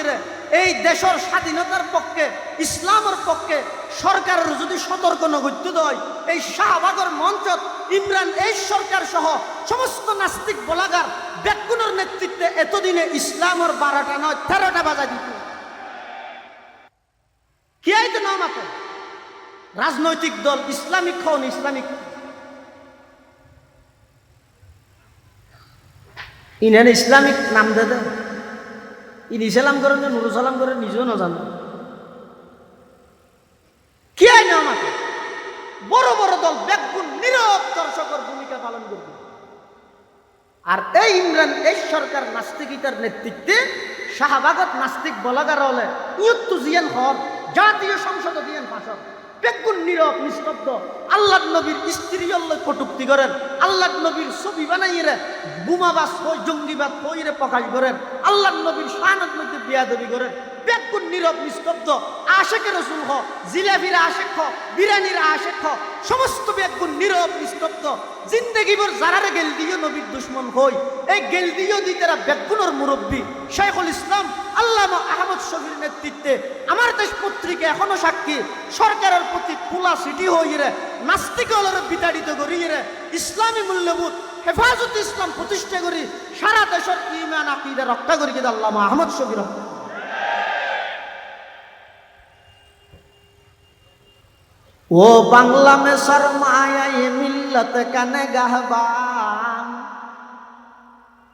এই দেশের স্বাধীনতার পক্ষে ইসলামের পক্ষে সরকারের যদি সতর্ক নগত্য দেয় এই শাহবাগের মঞ্চত ইমরান এই সরকার সহ সমস্ত নাস্তিক বলাগার ব্যাকুণের নেতৃত্বে এতদিনে ইসলামের 12টা নয় 13টা বাজা দিত কি আইতো নাম আছে রাজনৈতিক দল ইসলামিক হন ইসলামিক ইনান ইসলামিক নাম দে ইন ইসলাম করেন নুরুল সালাম করেন নিজেও না জানো কি আইন আমাকে বড় বড় দল ব্যাকুণ নীরব দর্শকের ভূমিকা পালন পালন করবে। আর এই ইমরান এই সরকার নাস্তিকিতার নেতৃত্বে শাহবাগত নাস্তিক বলাগার হলে ইয়ত্তু জিয়ান হর জাতীয় সংসদ দিয়েন ভাষণ বেগুন নীরব নিস্তব্ধ আল্লাহ নবীর স্ত্রী কটুক্তি করেন, আল্লাহ নবীর ছবি বানাইয়ে বোমাবাস হই জঙ্গিবাদ হইরে প্রকাশ করেন, আল্লাহ নবীর শাহানত মধ্যে বিয়াদবি করেন, বেগুন নীরব নিস্তব্ধ আশেকের রসুল হ জিলাপির আশেক হ বিরানির আশেক হ সমস্ত বেগুন নীরব নিস্তব্ধ জিন্দগিবর যারারে গেল দিও নবীর দুশ্মন হই এই গেল দিও দি তারা বেগুনের মুরব্বী শাইখুল ইসলাম আল্লামা আহমদ শফির নেতৃত্বে আমার দেশ পত্রিকা এখনো সাক্ষী সরকারের প্রতি খোলা সিটি হইরে নাস্তিক হলরে বিতাড়িত করিয়ে ইসলামী মূল্যবোধ হেফাজত ইসলাম প্রতিষ্ঠা করি সারা দেশের ঈমান আকীদা রক্ষা করি কিন্তু আল্লামা আহমদ শফির। ও বাংলা মে শর্মায়া ये मिल्लत का नगहबान,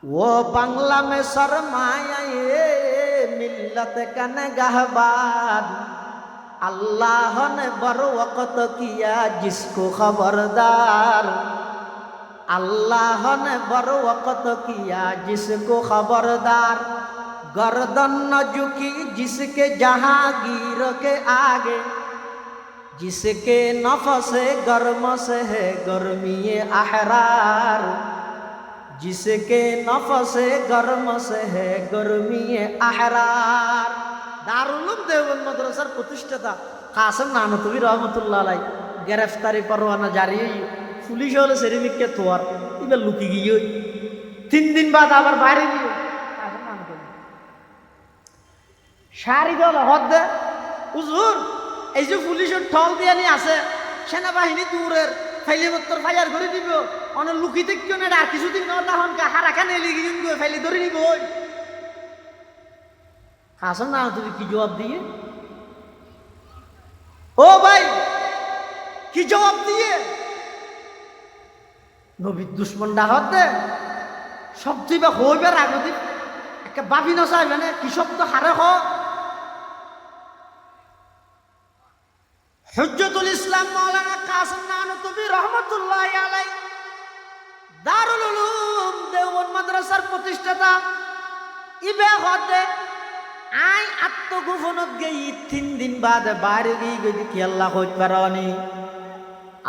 वो बांग्ला में शर्माया ये मिल्लत का नगहबान, अल्लाह ने बर वक़्त किया जिसको खबरदार, अल्लाह ने बर वक़्त किया जिसको खबरदार, गर्दन न झुकी जिसके जहांगीर के आगे, जिसके नफस गर्म से है गर्मी अहरार, जिसके नफस गर्म से है गर्मी अहरार। দারুল উলুম দেওবন্দ মাদ্রাসার প্রতিষ্ঠাতা কাসেম নানতুবি রহমতুল্লাহ আলাই গ্রেফতারি পরোয়ানা জারি পুলিশ হলে সেরিমিককে তোয়ার এবার লুকি গিয়ে 3 দিন বাদ আবার বাইরে গিয়ে কাসেম নানতুবি সারি দল হদ হুজুর এই যে পুলিশের ঠল দিয়ে নি আছে সেনাবাহিনী দূরের ফাইলে মত্তর ফায়ার করে দিব অনেক লুকিতে কেউ না আর কিছুদিন তখন হারাখানে লেগে গিয়ে ফাইলে ধরে নিব হাসান না তুমি কি জবাব দিয়ে ও ভাই কি জবাব দিয়ে নবীর দুশ্মন ডাকত দে সব তুই বা হইবার আগতি একটা বাবি নসাই মানে কি শব্দ হারে হ হুজ্জতুল ইসলাম মাওলানা কাসেম নানতুবি রহমাতুল্লাহি আলাইহি দারুল উলুম দেওবন্দ মাদ্রাসার প্রতিষ্ঠাতা ইবে হতে আই আত্মগোপনত গেই 3 দিন বাদে বাইরে গিয়ে গই কি আল্লাহ কইত পারনি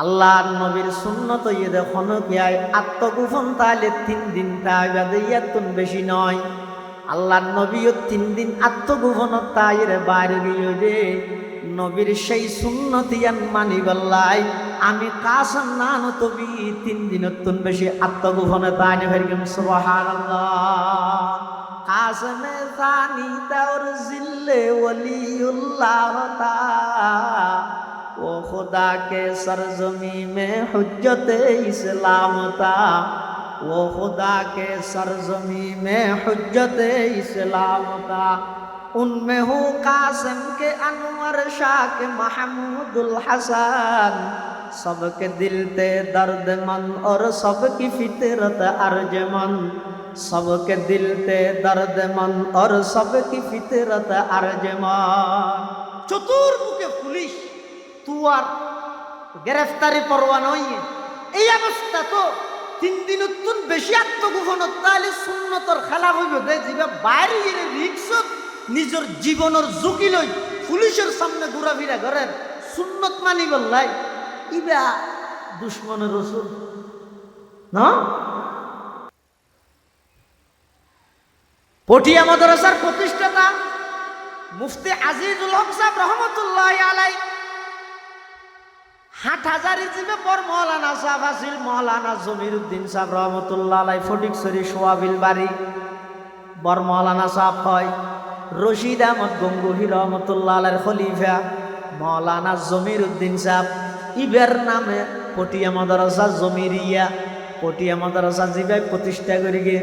আল্লাহর নবীর সুন্নত ইয়ে দেখুন কি আই আত্মগোপন তাইলে 3 দিন তাই বাদে এতন বেশি নয় আল্লাহর নবীও 3 দিন আত্মগোপনত তাইরে বাইরে গিয়ে দে নবীর সেই সুন্নতিয়ান মানি বললাই আমি কাসেম নানতুবি 3 দিনতন বেশি আত্মগোপনে তাইনে ফেরগম সুবহানাল্লাহ কাসেমে জানি তাওর জিল্লে ওলিউল্লাহ তা ও खुदा के सरजमी में हुज्जत इस्लाम था वो खुदा के सरजमी में हुज्जत इस्लाम था उनमें हूँ कासिम के अनवर शाह के महमूदुल हसन सबके दिल ते दर्दमंद और सबकी फितरत अर्जमंद सबके दिल ते दर्दमंद और सबकी फितरत अर्जमंद। চতুর্মুখে পুলিশ তুয়ার গ্রেফতারি পরোয়ানা হইয়ে এই অবস্থা তো 3 দিন উত্তন বেশি আত্মগোপনত তাহলে সুন্নতর খেলা হইব যে বাইরে গিয়ে রিক্সত নিজের জীবনের ঝুঁকি লই পুলিশের সামনে ঘোরাফেরা করেন সুন্নত মানি বললাই ইবা দুশ্মনের রসুল না। পটিয়া মাদ্রাসার প্রতিষ্ঠাতা মুফতি আজিজুল হক সাহেব রহমতুল্লাহি আলাইহি হাটহাজারী জিবে পর মৌলানা সাহেব আসিল মৌলানা জমিরুদ্দিন সাহেব রহমতুল্লাহ আলাইহি ফটিকছড়ি সোয়াবিল বাড়ি বর মৌলানা সাহেব হয় রশিদ আহমদ গঙ্গোহী রহমতুল্লাহ আলাইহির খলিফা মৌলানা জমিরুদ্দিন সাহেব ইবের নামে পটিয়া মাদ্রাসা জমিরিয়া পটিয়া মাদ্রাসা জিবে প্রতিষ্ঠা করি গে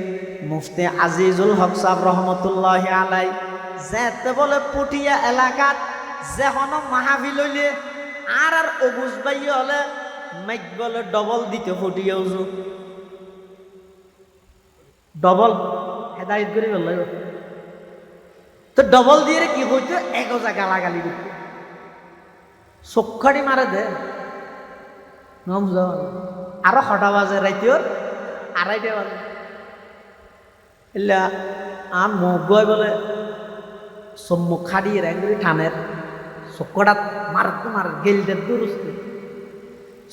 মুফতি আজিজুল হক সাহেব রহমতুল্লাহি আলাইহি যেতে বলে পটিয়া এলাকাত যেন মাহফিল হইলে আর অবুজ ভাই হলে মাইক বলে ডবল দিতে পটিয়া উজু ডবল হেদায়ত করে বলল তো ডবল দিয়ে কি হইতো এগোজা গালাগালি দিত চক্ষাটি মারে দে নম আরো 6টা বাজে রাইতের 2:30 বাজে এলা আর মগুয়াই বলে সম্মুখ খাড়িয়ে একবারে ঠানের চক্কটা মারতে মার গেলদের দুরুস্তে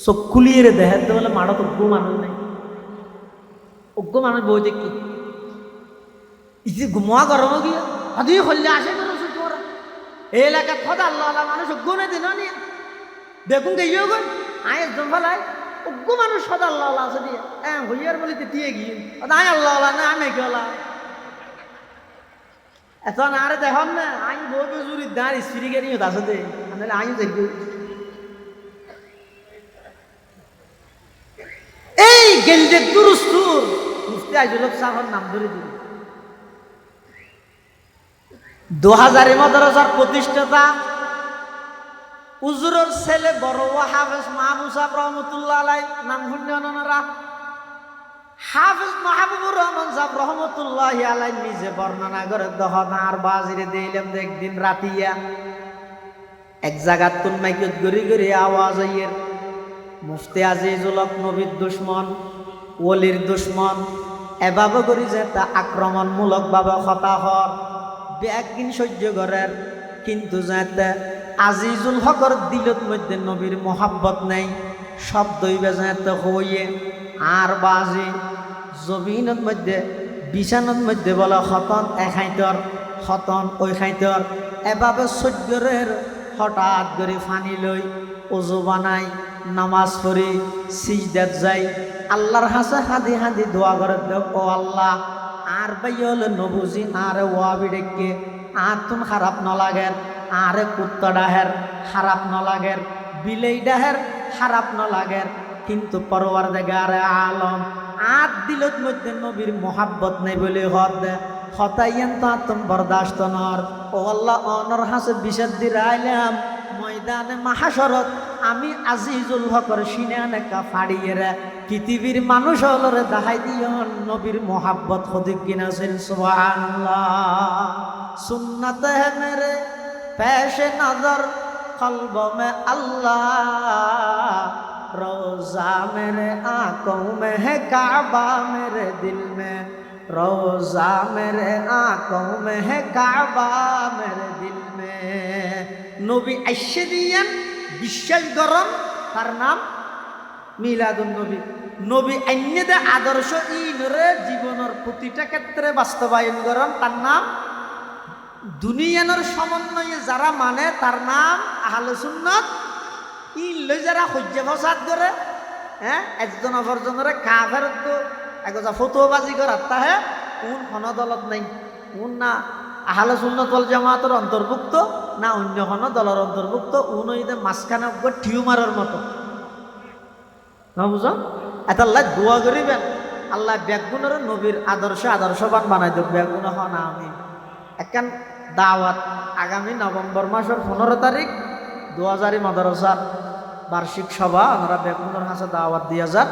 চোখ খুলিয়ে দেখাতে বলে মাড়ত অজ্ঞ মানুষ নেই অজ্ঞ মানুষ বই দেখি ইসে ঘুমোয়া গরম গিয়া আদি হল্লে আসে করছো তোরা এই এলাকার খোদা আল্লাহ আল্লাহ মানুষ অজ্ঞ নেই দিন নিয়ে দেখুন গিয়েও গই আয় একদম ভালাই অজ্ঞ মানুষ সদা আল্লাহ আল্লাহ আছে দিয়ে হ্যাঁ হইয়ার বলে দিয়ে গিয়ে আয় আল্লাহ আল্লাহ না আমি কি আল্লাহ এখন আরে দেখুন না আমি বউ জুড়ি দাঁড় স্ত্রী নিয়ে আছে দে নাহলে আমি দেখব এই গেলদে দুরুস্তুর মুফতি আইজুল হক সাহেবের নাম ধরে দিল 2000 মাদ্রাসার প্রতিষ্ঠাতা উজুরের ছেলে বড় হাফেজ মাহবুব সাহেব রহমতুল্লাহ আলাই নাম শুনলেন হাফেজ মাহবুবুর রহমান সাহেব রহমতুল্লাহ আলাই নিজে বর্ণনা করে দহন আর বাজিরে দিলাম একদিন রাতিয়া এক জায়গার তুন মাইকত গড়ি গড়ি আওয়াজ আইয়ের মুফতি আজিজুল হক নবীর দুশ্মন ওলির দুশ্মন এভাবে করি যে তা আক্রমণমূলক ভাবে হতা হর একদিন সহ্য করার কিন্তু যাতে আজিজুল হকর দিলত মধ্যে নবীর মোহাব্বত নেই শব্দই বেজাতে হইয়ে আর বাজি জবিনত মধ্যে বিছানত মধ্যে বলা হতন এখাইতর হতন ওই খাইতর এভাবে সহ্যের হঠাৎ করে ফানি লই ওজু বানাই নামাজ পড়ি সিজদাত যাই আল্লাহর হাসে হাদি হাদি দোয়া করে দেব ও আল্লাহ আর বাইল নবুজি আরে ওয়াবি ডেকে আর তুন খারাপ ন লাগের আরে কুত্তা ডাহের খারাপ ন লাগের বিলেই ডাহের খারাপ ন লাগের কিন্তু পরওয়ারদিগার আলম আর দিলত মধ্যে নবীর মোহাব্বত নেই বলে হতাইয়েন তা তুমি বরদাস্ত নর ও আল্লাহ অনর হাসে বিষাদ দিরাইলাম ময়দানে মাহাশরত আমি আজিজুল হকর সিনানে কা ফাড়িয়ে রে পৃথিবীর মানুষ হলরে দেখাই দিও নবীর মোহাব্বত হদিক কিনা ছিল সুবহানাল্লাহ সুন্নত হে মেরে পেশে নজর কলব মে আল্লাহ रोजा मेरे आंखों में है काबा मेरे दिल में रोजा मेरे आंखों में है काबा मेरे दिल में नबी आइशदियान বিশ্বাস গরম তার নাম মিলাদুন নবী নবী আইনেদে আদর্শ ইনরে জীবনের প্রতিটা ক্ষেত্রে বাস্তবায়ন গরম তার নাম দুনিয়ার সমন্বয়ে যারা মানে তার নাম আহলে সুন্নাত ইল্লে যারা হজ্জ ফসাদ করে হ্যাঁ একজন অপরজনের কাফের তো একজা ফতোয়াবাজি করার তাহে কোন দলত নাই কোন না আহলে সুন্নাত ওয়াল জামাতের অন্তর্ভুক্ত না অন্য কোনো দলের অন্তর্ভুক্ত উনইদে মাঝখানে টিউমারের মতো না বুঝো এটা আল্লাহ দোয়া করিবেন আল্লাহ ব্যাগুণের নবীর আদর্শবান বানাই দেব ব্যাগুণ হন আমি একখান দাওয়াত আগামী নভেম্বর মাসের 15 তারিখ 2000 মাদ্রাসার বার্ষিক সভা আমরা বেগুনের হাসে দাওয়াত দিয়া যান